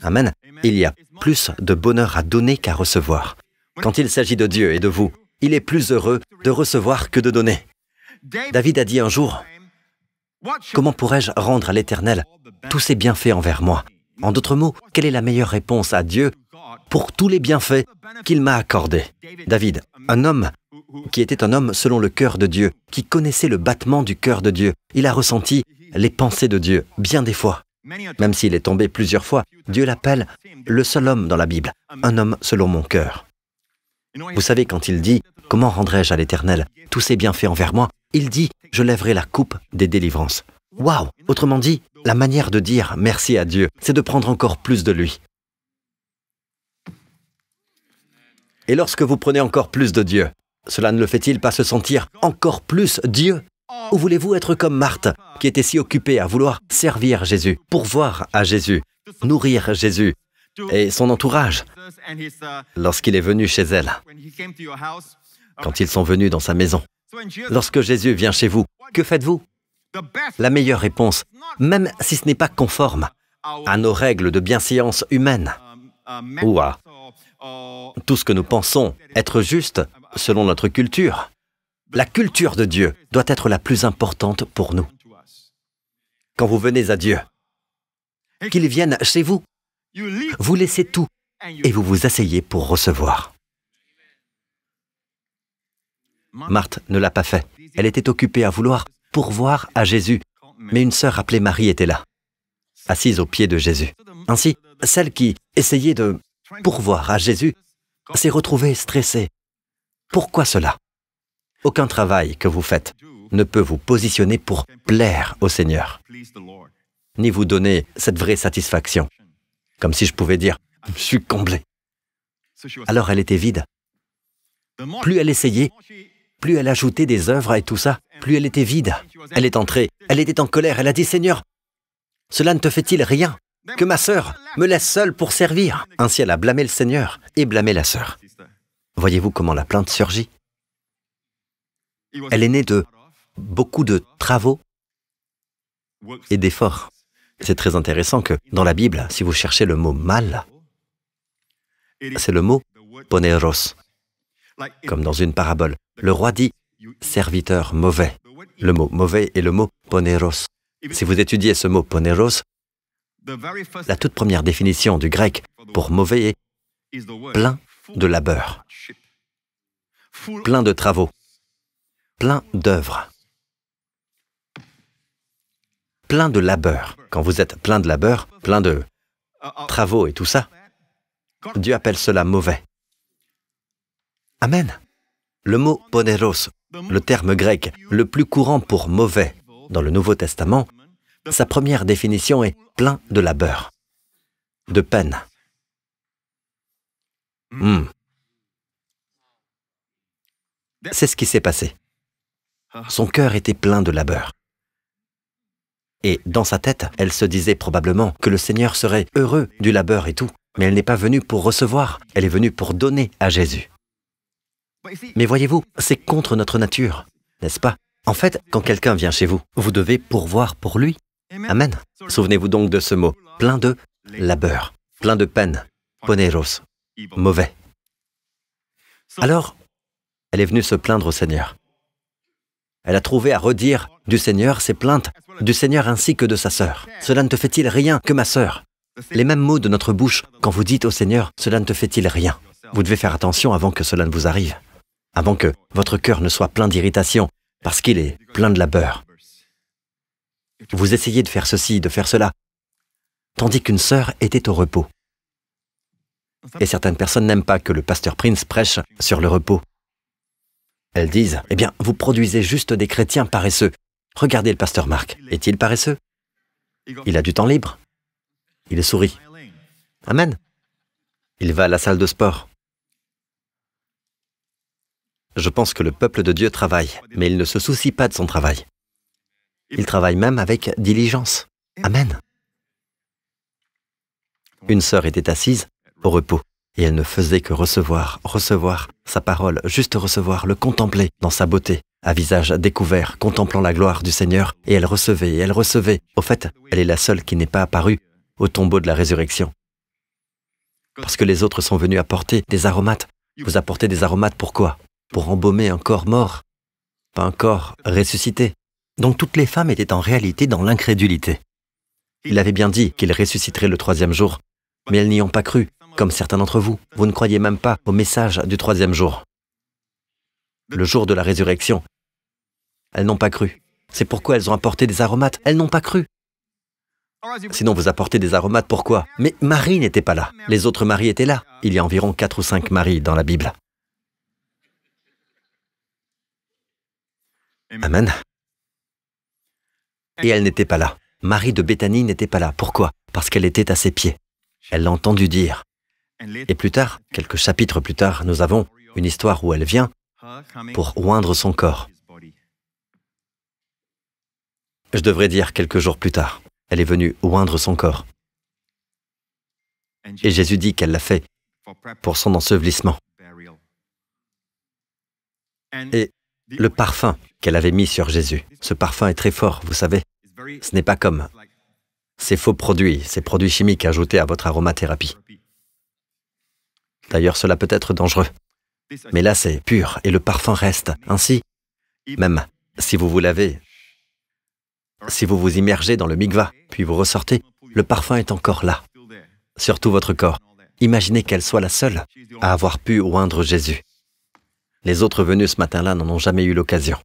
Amen. Il y a plus de bonheur à donner qu'à recevoir. Quand il s'agit de Dieu et de vous, il est plus heureux de recevoir que de donner. David a dit un jour, « Comment pourrais-je rendre à l'Éternel tous ses bienfaits envers moi ?» En d'autres mots, quelle est la meilleure réponse à Dieu pour tous les bienfaits qu'il m'a accordés? David, un homme qui était un homme selon le cœur de Dieu, qui connaissait le battement du cœur de Dieu. Il a ressenti les pensées de Dieu, bien des fois. Même s'il est tombé plusieurs fois, Dieu l'appelle le seul homme dans la Bible, un homme selon mon cœur. Vous savez, quand il dit « Comment rendrai-je à l'Éternel tous ses bienfaits envers moi ?» Il dit « Je lèverai la coupe des délivrances. » Waouh! Autrement dit, la manière de dire merci à Dieu, c'est de prendre encore plus de lui. Et lorsque vous prenez encore plus de Dieu, cela ne le fait-il pas se sentir encore plus Dieu? Ou voulez-vous être comme Marthe, qui était si occupée à vouloir servir Jésus, pourvoir à Jésus, nourrir Jésus et son entourage lorsqu'il est venu chez elle, quand ils sont venus dans sa maison? Lorsque Jésus vient chez vous, que faites-vous? La meilleure réponse, même si ce n'est pas conforme à nos règles de bienséance humaine ou à tout ce que nous pensons être juste selon notre culture, la culture de Dieu doit être la plus importante pour nous. Quand vous venez à Dieu, qu'il vienne chez vous, vous laissez tout et vous vous asseyez pour recevoir. Marthe ne l'a pas fait. Elle était occupée à vouloir pourvoir à Jésus, mais une sœur appelée Marie était là, assise aux pieds de Jésus. Ainsi, celle qui essayait de pourvoir à Jésus s'est retrouvée stressée. Pourquoi cela? Aucun travail que vous faites ne peut vous positionner pour plaire au Seigneur, ni vous donner cette vraie satisfaction. Comme si je pouvais dire, je suis comblé. Alors elle était vide. Plus elle essayait, plus elle ajoutait des œuvres et tout ça, plus elle était vide. Elle est entrée, elle était en colère, elle a dit, Seigneur, cela ne te fait-il rien que ma sœur me laisse seule pour servir? Ainsi elle a blâmé le Seigneur et blâmé la sœur. Voyez-vous comment la plainte surgit? Elle est née de beaucoup de travaux et d'efforts. C'est très intéressant que dans la Bible, si vous cherchez le mot mal, c'est le mot poneros. Comme dans une parabole, le roi dit « serviteur mauvais ». Le mot « mauvais » est le mot « poneros ». Si vous étudiez ce mot « poneros », la toute première définition du grec pour « mauvais » est « plein de labeur », plein de travaux, plein d'œuvres, plein de labeur. Quand vous êtes plein de labeur, plein de travaux et tout ça, Dieu appelle cela mauvais. Amen. Le mot « poneros », le terme grec le plus courant pour « mauvais » dans le Nouveau Testament, sa première définition est « plein de labeur », de peine. C'est ce qui s'est passé. Son cœur était plein de labeur. Et dans sa tête, elle se disait probablement que le Seigneur serait heureux du labeur et tout, mais elle n'est pas venue pour recevoir, elle est venue pour donner à Jésus. Mais voyez-vous, c'est contre notre nature, n'est-ce pas? En fait, quand quelqu'un vient chez vous, vous devez pourvoir pour lui. Amen. Souvenez-vous donc de ce mot, plein de labeur, plein de peine, poneros, mauvais. Alors, elle est venue se plaindre au Seigneur. Elle a trouvé à redire du Seigneur ses plaintes, du Seigneur ainsi que de sa sœur. Cela ne te fait-il rien que ma sœur? Les mêmes mots de notre bouche quand vous dites au Seigneur, cela ne te fait-il rien? Vous devez faire attention avant que cela ne vous arrive, avant que votre cœur ne soit plein d'irritation, parce qu'il est plein de labeur. Vous essayez de faire ceci, de faire cela, tandis qu'une sœur était au repos. Et certaines personnes n'aiment pas que le pasteur Prince prêche sur le repos. Elles disent, eh bien, vous produisez juste des chrétiens paresseux. Regardez le pasteur Marc, est-il paresseux? Il a du temps libre. Il sourit. Amen. Il va à la salle de sport. Je pense que le peuple de Dieu travaille, mais il ne se soucie pas de son travail. Il travaille même avec diligence. Amen. Une sœur était assise au repos, et elle ne faisait que recevoir sa parole, juste recevoir, le contempler dans sa beauté, à visage découvert, contemplant la gloire du Seigneur, et elle recevait. Au fait, elle est la seule qui n'est pas apparue au tombeau de la résurrection. Parce que les autres sont venus apporter des aromates. Vous apportez des aromates pourquoi? Pour embaumer un corps mort, pas un corps ressuscité. Donc toutes les femmes étaient en réalité dans l'incrédulité. Il avait bien dit qu'il ressusciterait le 3e jour, mais elles n'y ont pas cru, comme certains d'entre vous. Vous ne croyez même pas au message du 3e jour. Le jour de la résurrection, elles n'ont pas cru. C'est pourquoi elles ont apporté des aromates. Elles n'ont pas cru. Sinon vous apportez des aromates, pourquoi? Mais Marie n'était pas là. Les autres maris étaient là. Il y a environ 4 ou 5 maris dans la Bible. Amen. Et elle n'était pas là. Marie de Béthanie n'était pas là. Pourquoi? Parce qu'elle était à ses pieds. Elle l'a entendu dire. Et plus tard, quelques chapitres plus tard, nous avons une histoire où elle vient pour oindre son corps. Je devrais dire quelques jours plus tard. Elle est venue oindre son corps. Et Jésus dit qu'elle l'a fait pour son ensevelissement. Et Le parfum qu'elle avait mis sur Jésus, ce parfum est très fort, vous savez. Ce n'est pas comme ces faux produits, ces produits chimiques ajoutés à votre aromathérapie. D'ailleurs, cela peut être dangereux. Mais là, c'est pur et le parfum reste. Ainsi, même si vous vous lavez, si vous vous immergez dans le mikva, puis vous ressortez, le parfum est encore là, sur tout votre corps. Imaginez qu'elle soit la seule à avoir pu oindre Jésus. Les autres venus ce matin-là n'en ont jamais eu l'occasion.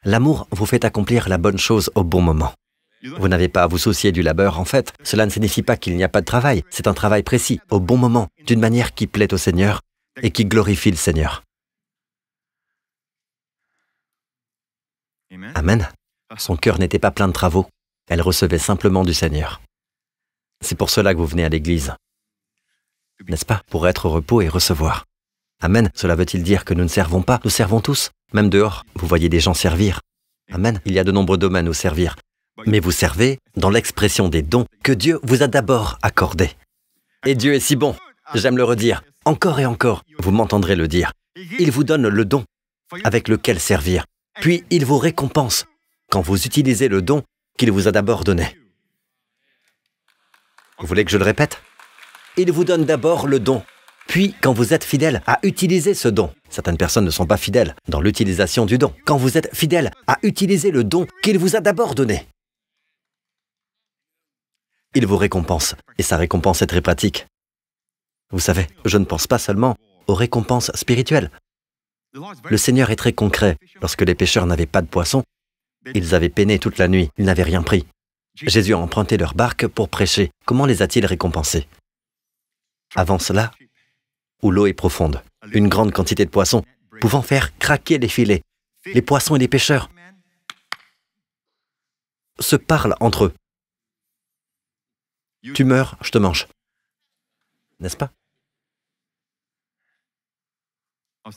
L'amour vous fait accomplir la bonne chose au bon moment. Vous n'avez pas à vous soucier du labeur. En fait, cela ne signifie pas qu'il n'y a pas de travail. C'est un travail précis, au bon moment, d'une manière qui plaît au Seigneur et qui glorifie le Seigneur. Amen. Son cœur n'était pas plein de travaux. Elle recevait simplement du Seigneur. C'est pour cela que vous venez à l'église. N'est-ce pas? Pour être au repos et recevoir. Amen. Cela veut-il dire que nous ne servons pas? Nous servons tous. Même dehors, vous voyez des gens servir. Amen. Il y a de nombreux domaines où servir. Mais vous servez dans l'expression des dons que Dieu vous a d'abord accordés. Et Dieu est si bon. J'aime le redire. Encore et encore, vous m'entendrez le dire. Il vous donne le don avec lequel servir. Puis il vous récompense quand vous utilisez le don qu'il vous a d'abord donné. Vous voulez que je le répète? Il vous donne d'abord le don. Puis, quand vous êtes fidèle à utiliser ce don, certaines personnes ne sont pas fidèles dans l'utilisation du don. Quand vous êtes fidèle à utiliser le don qu'il vous a d'abord donné, il vous récompense. Et sa récompense est très pratique. Vous savez, je ne pense pas seulement aux récompenses spirituelles. Le Seigneur est très concret. Lorsque les pêcheurs n'avaient pas de poissons, ils avaient peiné toute la nuit, ils n'avaient rien pris. Jésus a emprunté leur barque pour prêcher. Comment les a-t-il récompensés? Avant cela, où l'eau est profonde, une grande quantité de poissons, pouvant faire craquer les filets. Les poissons et les pêcheurs se parlent entre eux. Tu meurs, je te mange. N'est-ce pas?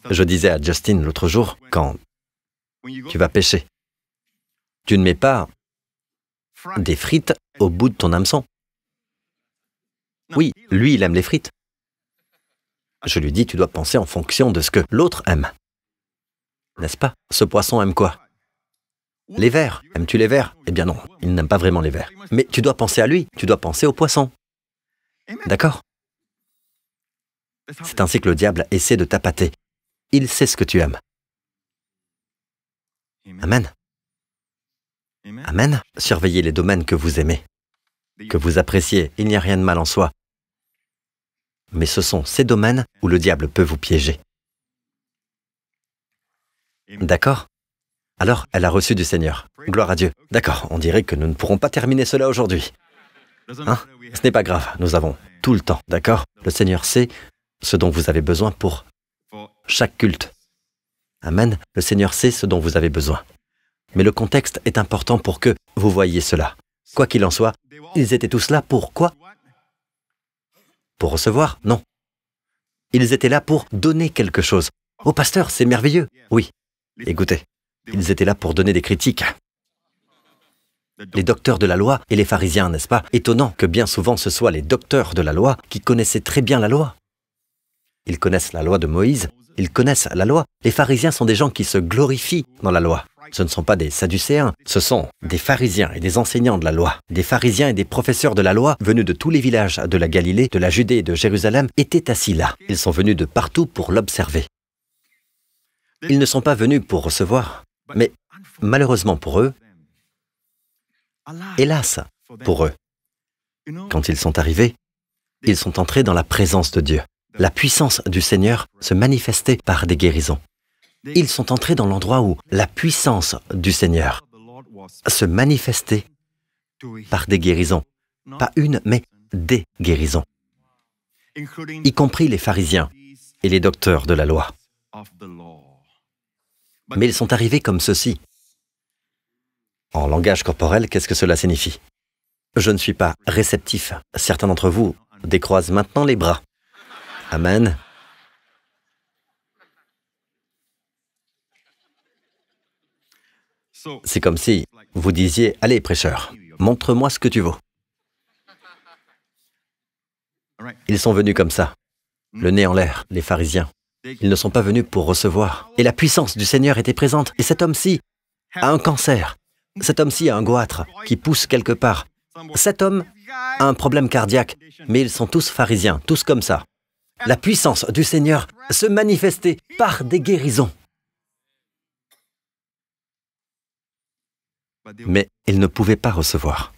Je disais à Justin l'autre jour, quand tu vas pêcher, tu ne mets pas des frites au bout de ton hameçon. Oui, lui, il aime les frites. Je lui dis, tu dois penser en fonction de ce que l'autre aime. N'est-ce pas? Ce poisson aime quoi? Les vers. Aimes-tu les vers? Eh bien non, il n'aime pas vraiment les vers. Mais tu dois penser à lui, tu dois penser au poisson. D'accord? C'est ainsi que le diable essaie de t'appâter. Il sait ce que tu aimes. Amen. Amen. Surveillez les domaines que vous aimez, que vous appréciez. Il n'y a rien de mal en soi. Mais ce sont ces domaines où le diable peut vous piéger. D'accord? Alors, elle a reçu du Seigneur. Gloire à Dieu. D'accord, on dirait que nous ne pourrons pas terminer cela aujourd'hui. Hein? Ce n'est pas grave, nous avons tout le temps, d'accord? Le Seigneur sait ce dont vous avez besoin pour chaque culte. Amen. Le Seigneur sait ce dont vous avez besoin. Mais le contexte est important pour que vous voyiez cela. Quoi qu'il en soit, ils étaient tous là pour quoi? Pour recevoir? Non. Ils étaient là pour donner quelque chose. Oh pasteur, c'est merveilleux. Oui. Écoutez, ils étaient là pour donner des critiques. Les docteurs de la loi et les pharisiens, n'est-ce pas? Étonnant que bien souvent ce soit les docteurs de la loi qui connaissaient très bien la loi. Ils connaissent la loi de Moïse, ils connaissent la loi. Les pharisiens sont des gens qui se glorifient dans la loi. Ce ne sont pas des sadducéens, ce sont des pharisiens et des enseignants de la loi. Des pharisiens et des professeurs de la loi venus de tous les villages de la Galilée, de la Judée et de Jérusalem étaient assis là. Ils sont venus de partout pour l'observer. Ils ne sont pas venus pour recevoir, mais malheureusement pour eux, hélas pour eux, quand ils sont arrivés, ils sont entrés dans la présence de Dieu. La puissance du Seigneur se manifestait par des guérisons. Ils sont entrés dans l'endroit où la puissance du Seigneur se manifestait par des guérisons. Pas une, mais des guérisons. Y compris les pharisiens et les docteurs de la loi. Mais ils sont arrivés comme ceci. En langage corporel, qu'est-ce que cela signifie? Je ne suis pas réceptif. Certains d'entre vous décroisent maintenant les bras. Amen. C'est comme si vous disiez, « Allez, prêcheur, montre-moi ce que tu vaux. » Ils sont venus comme ça, le nez en l'air, les pharisiens. Ils ne sont pas venus pour recevoir. Et la puissance du Seigneur était présente. Et cet homme-ci a un cancer. Cet homme-ci a un goitre qui pousse quelque part. Cet homme a un problème cardiaque. Mais ils sont tous pharisiens, tous comme ça. La puissance du Seigneur se manifestait par des guérisons. Mais ils ne pouvaient pas recevoir,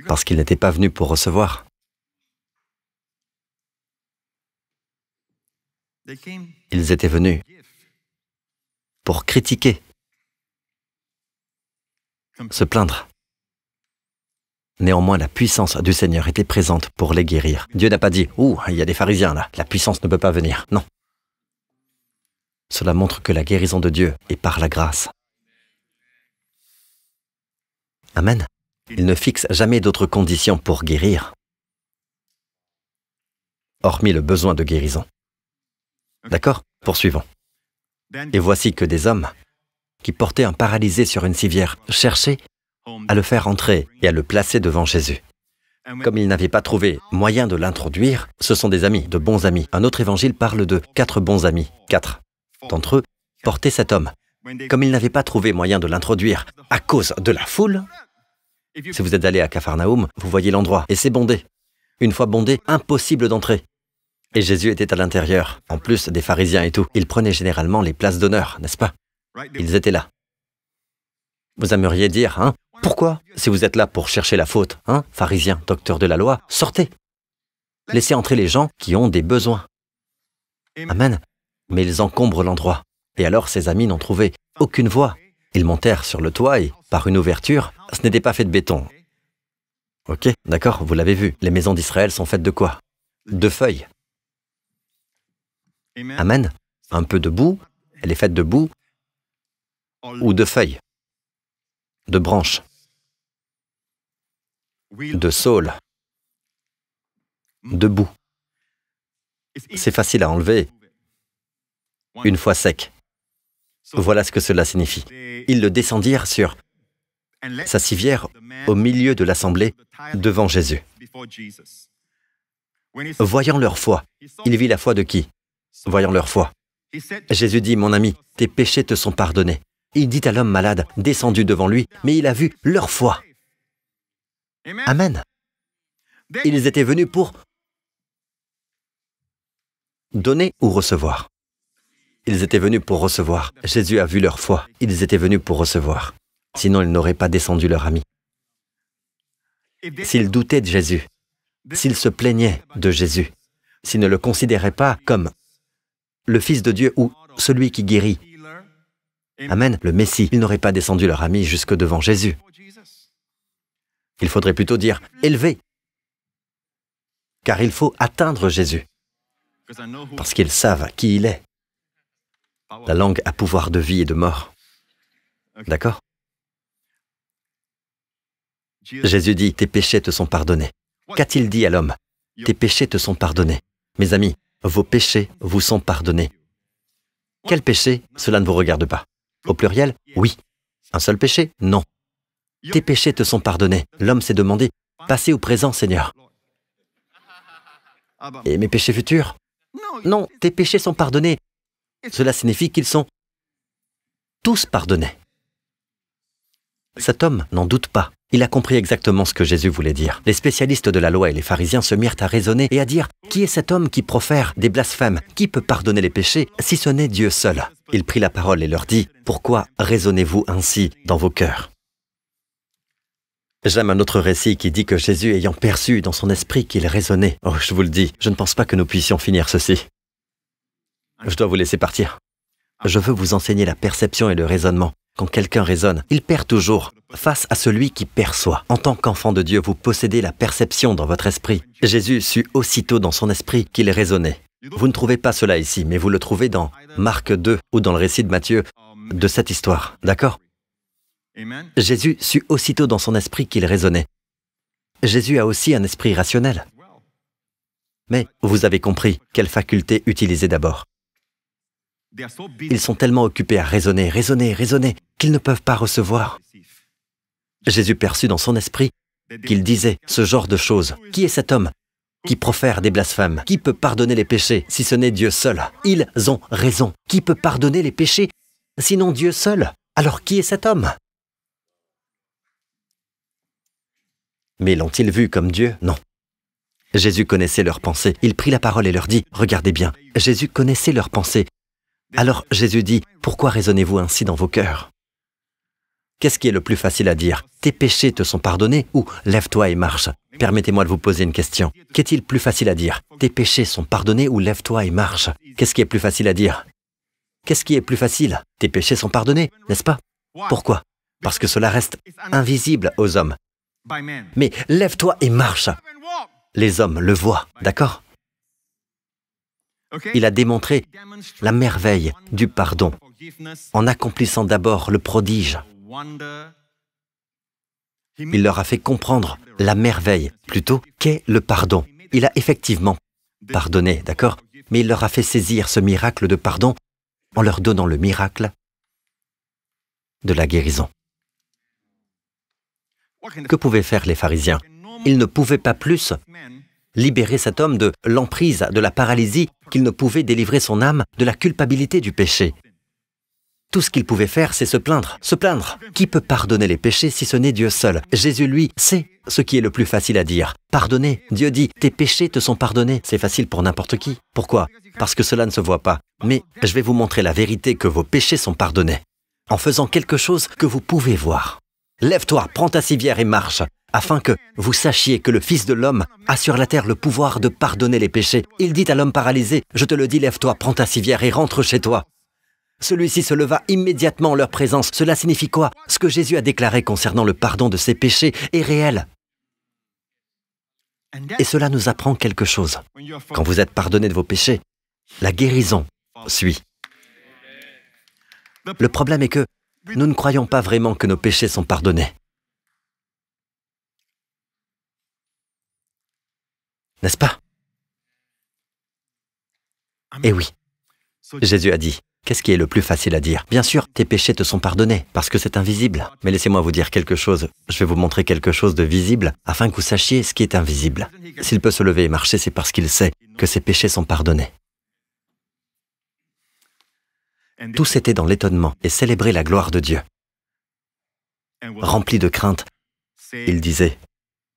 parce qu'ils n'étaient pas venus pour recevoir. Ils étaient venus pour critiquer, se plaindre. Néanmoins, la puissance du Seigneur était présente pour les guérir. Dieu n'a pas dit « Ouh, il y a des pharisiens là, la puissance ne peut pas venir. » Non. Cela montre que la guérison de Dieu est par la grâce. Amen. Il ne fixe jamais d'autres conditions pour guérir, hormis le besoin de guérison. D'accord? Poursuivons. Et voici que des hommes qui portaient un paralysé sur une civière cherchaient à le faire entrer et à le placer devant Jésus. Comme ils n'avaient pas trouvé moyen de l'introduire, ce sont des amis, de bons amis. Un autre évangile parle de 4 bons amis. 4 d'entre eux portaient cet homme. Comme ils n'avaient pas trouvé moyen de l'introduire à cause de la foule, si vous êtes allé à Capharnaüm, vous voyez l'endroit, et c'est bondé. Une fois bondé, impossible d'entrer. Et Jésus était à l'intérieur, en plus des pharisiens et tout. Ils prenaient généralement les places d'honneur, n'est-ce pas? Ils étaient là. Vous aimeriez dire, hein? Pourquoi? Si vous êtes là pour chercher la faute, hein? Pharisiens, docteurs de la loi, sortez. Laissez entrer les gens qui ont des besoins. Amen. Mais ils encombrent l'endroit. Et alors ses amis n'ont trouvé aucune voie. Ils montèrent sur le toit et, par une ouverture, ce n'était pas fait de béton. Ok, d'accord, vous l'avez vu. Les maisons d'Israël sont faites de quoi? De feuilles. Amen. Un peu de boue, elle est faite de boue, ou de feuilles, de branches, de saules, de boue. C'est facile à enlever une fois sec. Voilà ce que cela signifie. Ils le descendirent sur sa civière au milieu de l'assemblée devant Jésus. Voyant leur foi, il vit la foi de qui? Voyant leur foi. Jésus dit, mon ami, tes péchés te sont pardonnés. Il dit à l'homme malade, descendu devant lui, mais il a vu leur foi. Amen. Ils étaient venus pour donner ou recevoir. Ils étaient venus pour recevoir. Jésus a vu leur foi. Ils étaient venus pour recevoir. Sinon, ils n'auraient pas descendu leur ami. S'ils doutaient de Jésus, s'ils se plaignaient de Jésus, s'ils ne le considéraient pas comme le Fils de Dieu ou celui qui guérit, Amen, le Messie, ils n'auraient pas descendu leur ami jusque devant Jésus. Il faudrait plutôt dire « élevé », car il faut atteindre Jésus, parce qu'ils savent qui il est. La langue a pouvoir de vie et de mort. D'accord? Jésus dit, tes péchés te sont pardonnés. Qu'a-t-il dit à l'homme? Tes péchés te sont pardonnés. Mes amis, vos péchés vous sont pardonnés. Quel péché? Cela ne vous regarde pas. Au pluriel? Oui. Un seul péché? Non. Tes péchés te sont pardonnés. L'homme s'est demandé, passé ou présent, Seigneur? Et mes péchés futurs? Non, tes péchés sont pardonnés. Cela signifie qu'ils sont tous pardonnés. Cet homme n'en doute pas. Il a compris exactement ce que Jésus voulait dire. Les spécialistes de la loi et les pharisiens se mirent à raisonner et à dire « Qui est cet homme qui profère des blasphèmes? Qui peut pardonner les péchés si ce n'est Dieu seul ?» Il prit la parole et leur dit « Pourquoi raisonnez-vous ainsi dans vos cœurs ?» J'aime un autre récit qui dit que Jésus, ayant perçu dans son esprit qu'il raisonnait, oh, je vous le dis, je ne pense pas que nous puissions finir ceci. Je dois vous laisser partir. Je veux vous enseigner la perception et le raisonnement. Quand quelqu'un raisonne, il perd toujours face à celui qui perçoit. En tant qu'enfant de Dieu, vous possédez la perception dans votre esprit. Jésus sut aussitôt dans son esprit qu'il raisonnait. Vous ne trouvez pas cela ici, mais vous le trouvez dans Marc 2 ou dans le récit de Matthieu de cette histoire. D'accord? Jésus sut aussitôt dans son esprit qu'il raisonnait. Jésus a aussi un esprit rationnel. Mais vous avez compris quelle faculté utiliser d'abord. Ils sont tellement occupés à raisonner, raisonner, raisonner, qu'ils ne peuvent pas recevoir. Jésus perçut dans son esprit qu'il disait ce genre de choses. Qui est cet homme qui profèrent des blasphèmes. Qui peut pardonner les péchés si ce n'est Dieu seul? Ils ont raison. Qui peut pardonner les péchés sinon Dieu seul? Alors qui est cet homme? Mais l'ont-ils vu comme Dieu? Non. Jésus connaissait leurs pensées. Il prit la parole et leur dit, « Regardez bien, Jésus connaissait leurs pensées. » Alors Jésus dit, « Pourquoi raisonnez-vous ainsi dans vos cœurs? Qu'est-ce qui est le plus facile à dire? Tes péchés te sont pardonnés ou lève-toi et marche? Permettez-moi de vous poser une question. Qu'est-il plus facile à dire? Tes péchés sont pardonnés ou lève-toi et marche? Qu'est-ce qui est plus facile à dire? Qu'est-ce qui est plus facile? Tes péchés sont pardonnés, n'est-ce pas? Pourquoi? Parce que cela reste invisible aux hommes. Mais lève-toi et marche. Les hommes le voient, d'accord? Il a démontré la merveille du pardon en accomplissant d'abord le prodige. Il leur a fait comprendre la merveille, plutôt, qu'est le pardon. Il a effectivement pardonné, d'accord? Mais il leur a fait saisir ce miracle de pardon en leur donnant le miracle de la guérison. Que pouvaient faire les pharisiens? Ils ne pouvaient pas plus libérer cet homme de l'emprise, de la paralysie, qu'ils ne pouvaient délivrer son âme de la culpabilité du péché. Tout ce qu'ils pouvaient faire, c'est se plaindre, se plaindre. Qui peut pardonner les péchés si ce n'est Dieu seul? Jésus, lui, sait ce qui est le plus facile à dire. Pardonner. Dieu dit, tes péchés te sont pardonnés. C'est facile pour n'importe qui. Pourquoi? Parce que cela ne se voit pas. Mais je vais vous montrer la vérité que vos péchés sont pardonnés, en faisant quelque chose que vous pouvez voir. Lève-toi, prends ta civière et marche, afin que vous sachiez que le Fils de l'homme a sur la terre le pouvoir de pardonner les péchés. Il dit à l'homme paralysé, je te le dis, lève-toi, prends ta civière et rentre chez toi. Celui-ci se leva immédiatement en leur présence. Cela signifie quoi? Ce que Jésus a déclaré concernant le pardon de ses péchés est réel. Et cela nous apprend quelque chose. Quand vous êtes pardonné de vos péchés, la guérison suit. Le problème est que nous ne croyons pas vraiment que nos péchés sont pardonnés. N'est-ce pas? Eh oui. Jésus a dit, qu'est-ce qui est le plus facile à dire? Bien sûr, tes péchés te sont pardonnés, parce que c'est invisible. Mais laissez-moi vous dire quelque chose. Je vais vous montrer quelque chose de visible, afin que vous sachiez ce qui est invisible. S'il peut se lever et marcher, c'est parce qu'il sait que ses péchés sont pardonnés. Tous étaient dans l'étonnement et célébraient la gloire de Dieu. Remplis de crainte, il disait,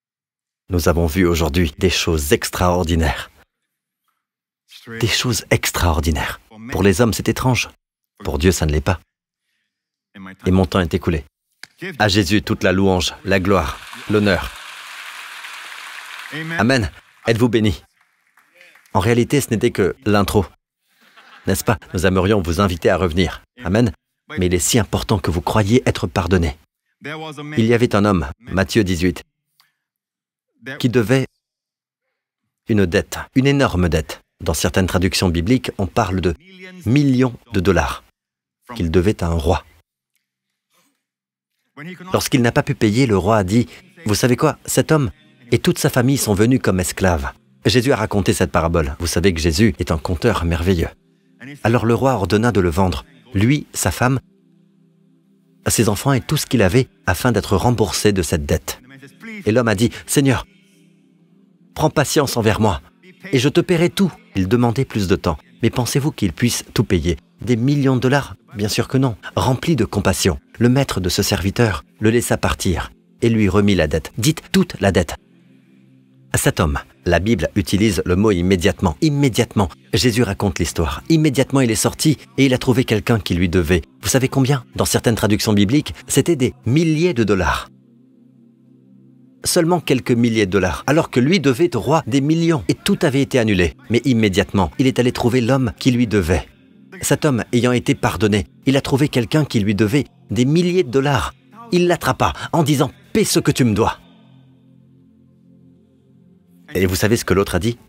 « Nous avons vu aujourd'hui des choses extraordinaires. » Des choses extraordinaires. Pour les hommes, c'est étrange. Pour Dieu, ça ne l'est pas. Et mon temps est écoulé. À Jésus, toute la louange, la gloire, l'honneur. Amen. Êtes-vous bénis? En réalité, ce n'était que l'intro. N'est-ce pas? Nous aimerions vous inviter à revenir. Amen. Mais il est si important que vous croyiez être pardonné. Il y avait un homme, Matthieu 18, qui devait une dette, une énorme dette. Dans certaines traductions bibliques, on parle de millions de dollars qu'il devait à un roi. Lorsqu'il n'a pas pu payer, le roi a dit, « Vous savez quoi? Cet homme et toute sa famille sont venus comme esclaves. » Jésus a raconté cette parabole. Vous savez que Jésus est un conteur merveilleux. Alors le roi ordonna de le vendre, lui, sa femme, ses enfants et tout ce qu'il avait, afin d'être remboursé de cette dette. Et l'homme a dit, « Seigneur, prends patience envers moi, et je te paierai tout. » Il demandait plus de temps. Mais pensez-vous qu'il puisse tout payer? Des millions de dollars? Bien sûr que non. Rempli de compassion, le maître de ce serviteur le laissa partir et lui remit la dette. Dites toute la dette. À cet homme, la Bible utilise le mot immédiatement. Immédiatement. Jésus raconte l'histoire. Immédiatement, il est sorti et il a trouvé quelqu'un qui lui devait. Vous savez combien? Dans certaines traductions bibliques, c'était des milliers de dollars. Seulement quelques milliers de dollars, alors que lui devait au roi des millions, et tout avait été annulé. Mais immédiatement, il est allé trouver l'homme qui lui devait. Cet homme ayant été pardonné, il a trouvé quelqu'un qui lui devait des milliers de dollars. Il l'attrapa en disant « Paie ce que tu me dois ». Et vous savez ce que l'autre a dit?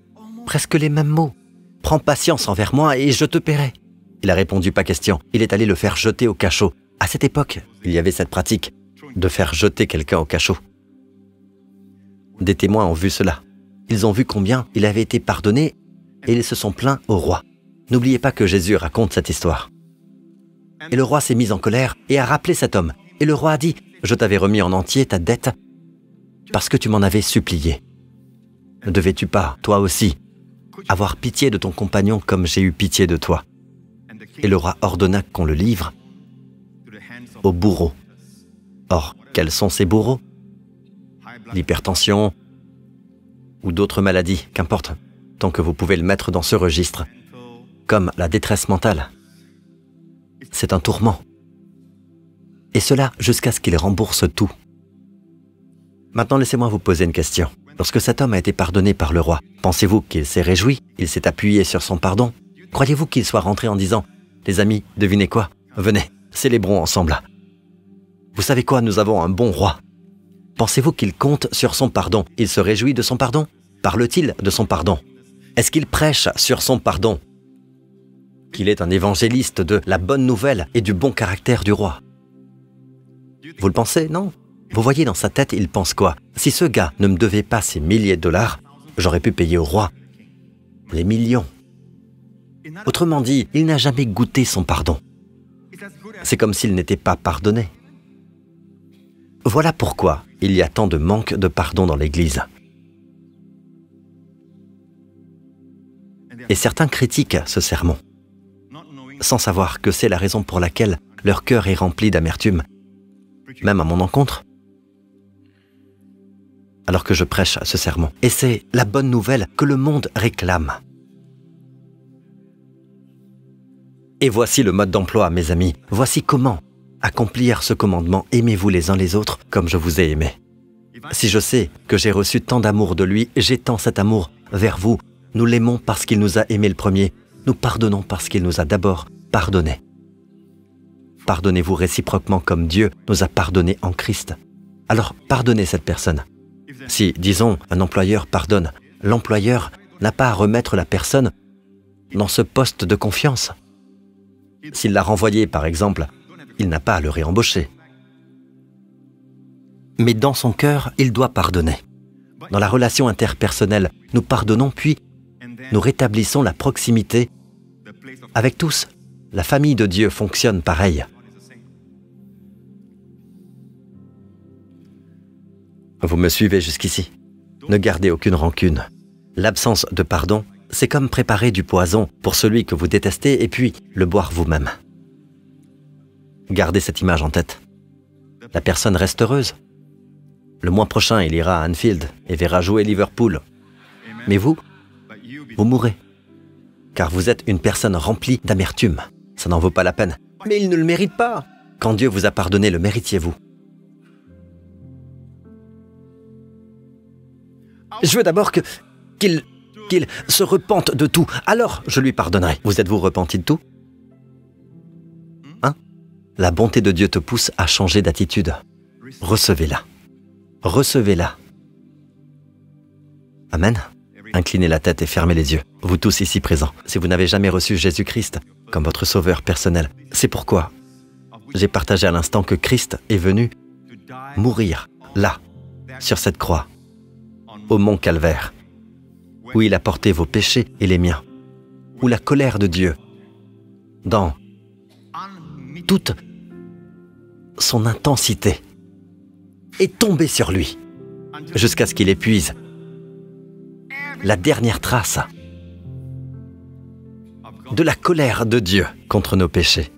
Presque les mêmes mots. « Prends patience envers moi et je te paierai ». Il a répondu « Pas question ». Il est allé le faire jeter au cachot. À cette époque, il y avait cette pratique de faire jeter quelqu'un au cachot. Des témoins ont vu cela. Ils ont vu combien il avait été pardonné et ils se sont plaints au roi. N'oubliez pas que Jésus raconte cette histoire. Et le roi s'est mis en colère et a rappelé cet homme. Et le roi a dit, « Je t'avais remis en entier ta dette parce que tu m'en avais supplié. » Ne devais-tu pas, toi aussi, avoir pitié de ton compagnon comme j'ai eu pitié de toi? Et le roi ordonna qu'on le livre aux bourreaux. Or, quels sont ces bourreaux? L'hypertension ou d'autres maladies, qu'importe, tant que vous pouvez le mettre dans ce registre, comme la détresse mentale. C'est un tourment. Et cela jusqu'à ce qu'il rembourse tout. Maintenant, laissez-moi vous poser une question. Lorsque cet homme a été pardonné par le roi, pensez-vous qu'il s'est réjoui? Il s'est appuyé sur son pardon? Croyez-vous qu'il soit rentré en disant « Les amis, devinez quoi? Venez, célébrons ensemble. Vous savez quoi? Nous avons un bon roi. » Pensez-vous qu'il compte sur son pardon? Il se réjouit de son pardon? Parle-t-il de son pardon? Est-ce qu'il prêche sur son pardon? Qu'il est un évangéliste de la bonne nouvelle et du bon caractère du roi? Vous le pensez, non? Vous voyez dans sa tête, il pense quoi? Si ce gars ne me devait pas ces milliers de dollars, j'aurais pu payer au roi les millions. Autrement dit, il n'a jamais goûté son pardon. C'est comme s'il n'était pas pardonné. Voilà pourquoi il y a tant de manque de pardon dans l'Église. Et certains critiquent ce sermon, sans savoir que c'est la raison pour laquelle leur cœur est rempli d'amertume, même à mon encontre, alors que je prêche ce sermon. Et c'est la bonne nouvelle que le monde réclame. Et voici le mode d'emploi, mes amis. Voici comment accomplir ce commandement. Aimez-vous les uns les autres comme je vous ai aimé. Si je sais que j'ai reçu tant d'amour de lui, j'étends cet amour vers vous. Nous l'aimons parce qu'il nous a aimés le premier. Nous pardonnons parce qu'il nous a d'abord pardonnés. Pardonnez-vous réciproquement comme Dieu nous a pardonnés en Christ. Alors, pardonnez cette personne. Si, disons, un employeur pardonne, l'employeur n'a pas à remettre la personne dans ce poste de confiance. S'il l'a renvoyé, par exemple, il n'a pas à le réembaucher. Mais dans son cœur, il doit pardonner. Dans la relation interpersonnelle, nous pardonnons puis nous rétablissons la proximité avec tous. La famille de Dieu fonctionne pareil. Vous me suivez jusqu'ici? Ne gardez aucune rancune. L'absence de pardon, c'est comme préparer du poison pour celui que vous détestez et puis le boire vous-même. Gardez cette image en tête. La personne reste heureuse. Le mois prochain, il ira à Anfield et verra jouer Liverpool. Mais vous mourrez. Car vous êtes une personne remplie d'amertume. Ça n'en vaut pas la peine. Mais il ne le mérite pas. Quand Dieu vous a pardonné, le méritiez-vous? Je veux d'abord qu'il se repente de tout. Alors, je lui pardonnerai. Vous êtes-vous repenti de tout? Hein? La bonté de Dieu te pousse à changer d'attitude. Recevez-la. Recevez-la. Amen. Inclinez la tête et fermez les yeux. Vous tous ici présents, si vous n'avez jamais reçu Jésus-Christ comme votre sauveur personnel, c'est pourquoi j'ai partagé à l'instant que Christ est venu mourir là, sur cette croix, au mont Calvaire, où il a porté vos péchés et les miens, où la colère de Dieu, dans toute son intensité, est tombée sur lui, jusqu'à ce qu'il épuise la dernière trace de la colère de Dieu contre nos péchés.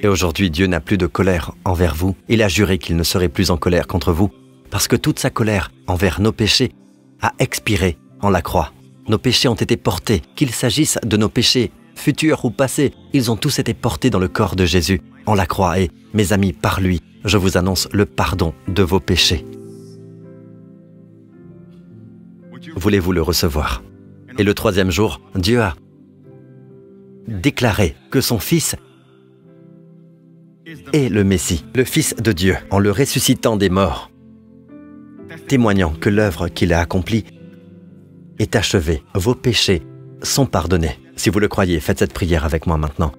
Et aujourd'hui, Dieu n'a plus de colère envers vous. Il a juré qu'il ne serait plus en colère contre vous, parce que toute sa colère envers nos péchés a expiré en la croix. Nos péchés ont été portés, qu'il s'agisse de nos péchés futurs ou passés, ils ont tous été portés dans le corps de Jésus, en la croix. Et, mes amis, par lui, je vous annonce le pardon de vos péchés. Voulez-vous le recevoir? Et le troisième jour, Dieu a déclaré que son Fils est le Messie, le Fils de Dieu, en le ressuscitant des morts, témoignant que l'œuvre qu'il a accomplie est achevée. Vos péchés sont pardonnés. Si vous le croyez, faites cette prière avec moi maintenant.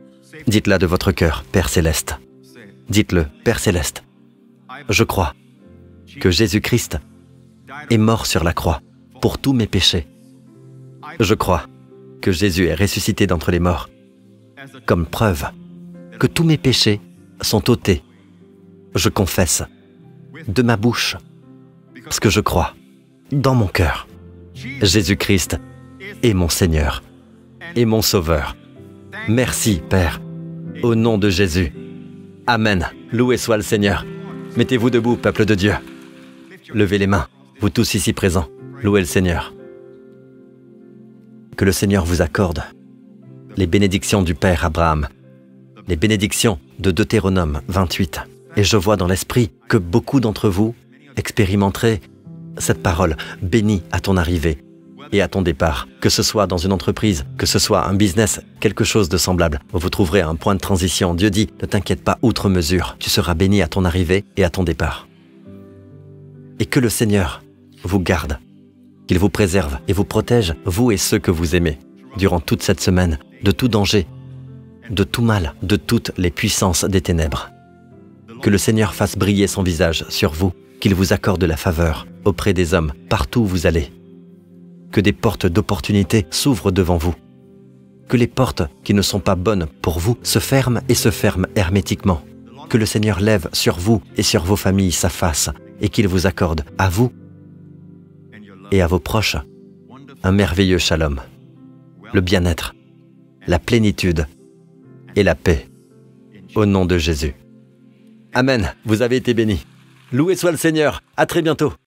Dites-la de votre cœur, Père Céleste. Dites-le, Père Céleste. Je crois que Jésus-Christ est mort sur la croix pour tous mes péchés. Je crois que Jésus est ressuscité d'entre les morts, comme preuve que tous mes péchés sont ôtés. Je confesse de ma bouche, parce que je crois dans mon cœur. Jésus-Christ est mon Seigneur et mon Sauveur. Merci, Père, au nom de Jésus. Amen. Loué soit le Seigneur. Mettez-vous debout, peuple de Dieu. Levez les mains, vous tous ici présents. Louez le Seigneur. Que le Seigneur vous accorde les bénédictions du Père Abraham, les bénédictions de Deutéronome 28. Et je vois dans l'esprit que beaucoup d'entre vous expérimenterez cette parole « bénie à ton arrivée et à ton départ ». Que ce soit dans une entreprise, que ce soit un business, quelque chose de semblable, vous trouverez un point de transition. Dieu dit « ne t'inquiète pas outre mesure, tu seras béni à ton arrivée et à ton départ ». Et que le Seigneur vous garde, qu'il vous préserve et vous protège, vous et ceux que vous aimez, durant toute cette semaine, de tout danger, de tout mal, de toutes les puissances des ténèbres. Que le Seigneur fasse briller son visage sur vous, qu'il vous accorde la faveur auprès des hommes, partout où vous allez. Que des portes d'opportunité s'ouvrent devant vous. Que les portes qui ne sont pas bonnes pour vous se ferment et se ferment hermétiquement. Que le Seigneur lève sur vous et sur vos familles sa face et qu'il vous accorde à vous et à vos proches un merveilleux shalom, le bien-être, la plénitude et la paix, au nom de Jésus. Amen, vous avez été bénis. Loué soit le Seigneur, à très bientôt.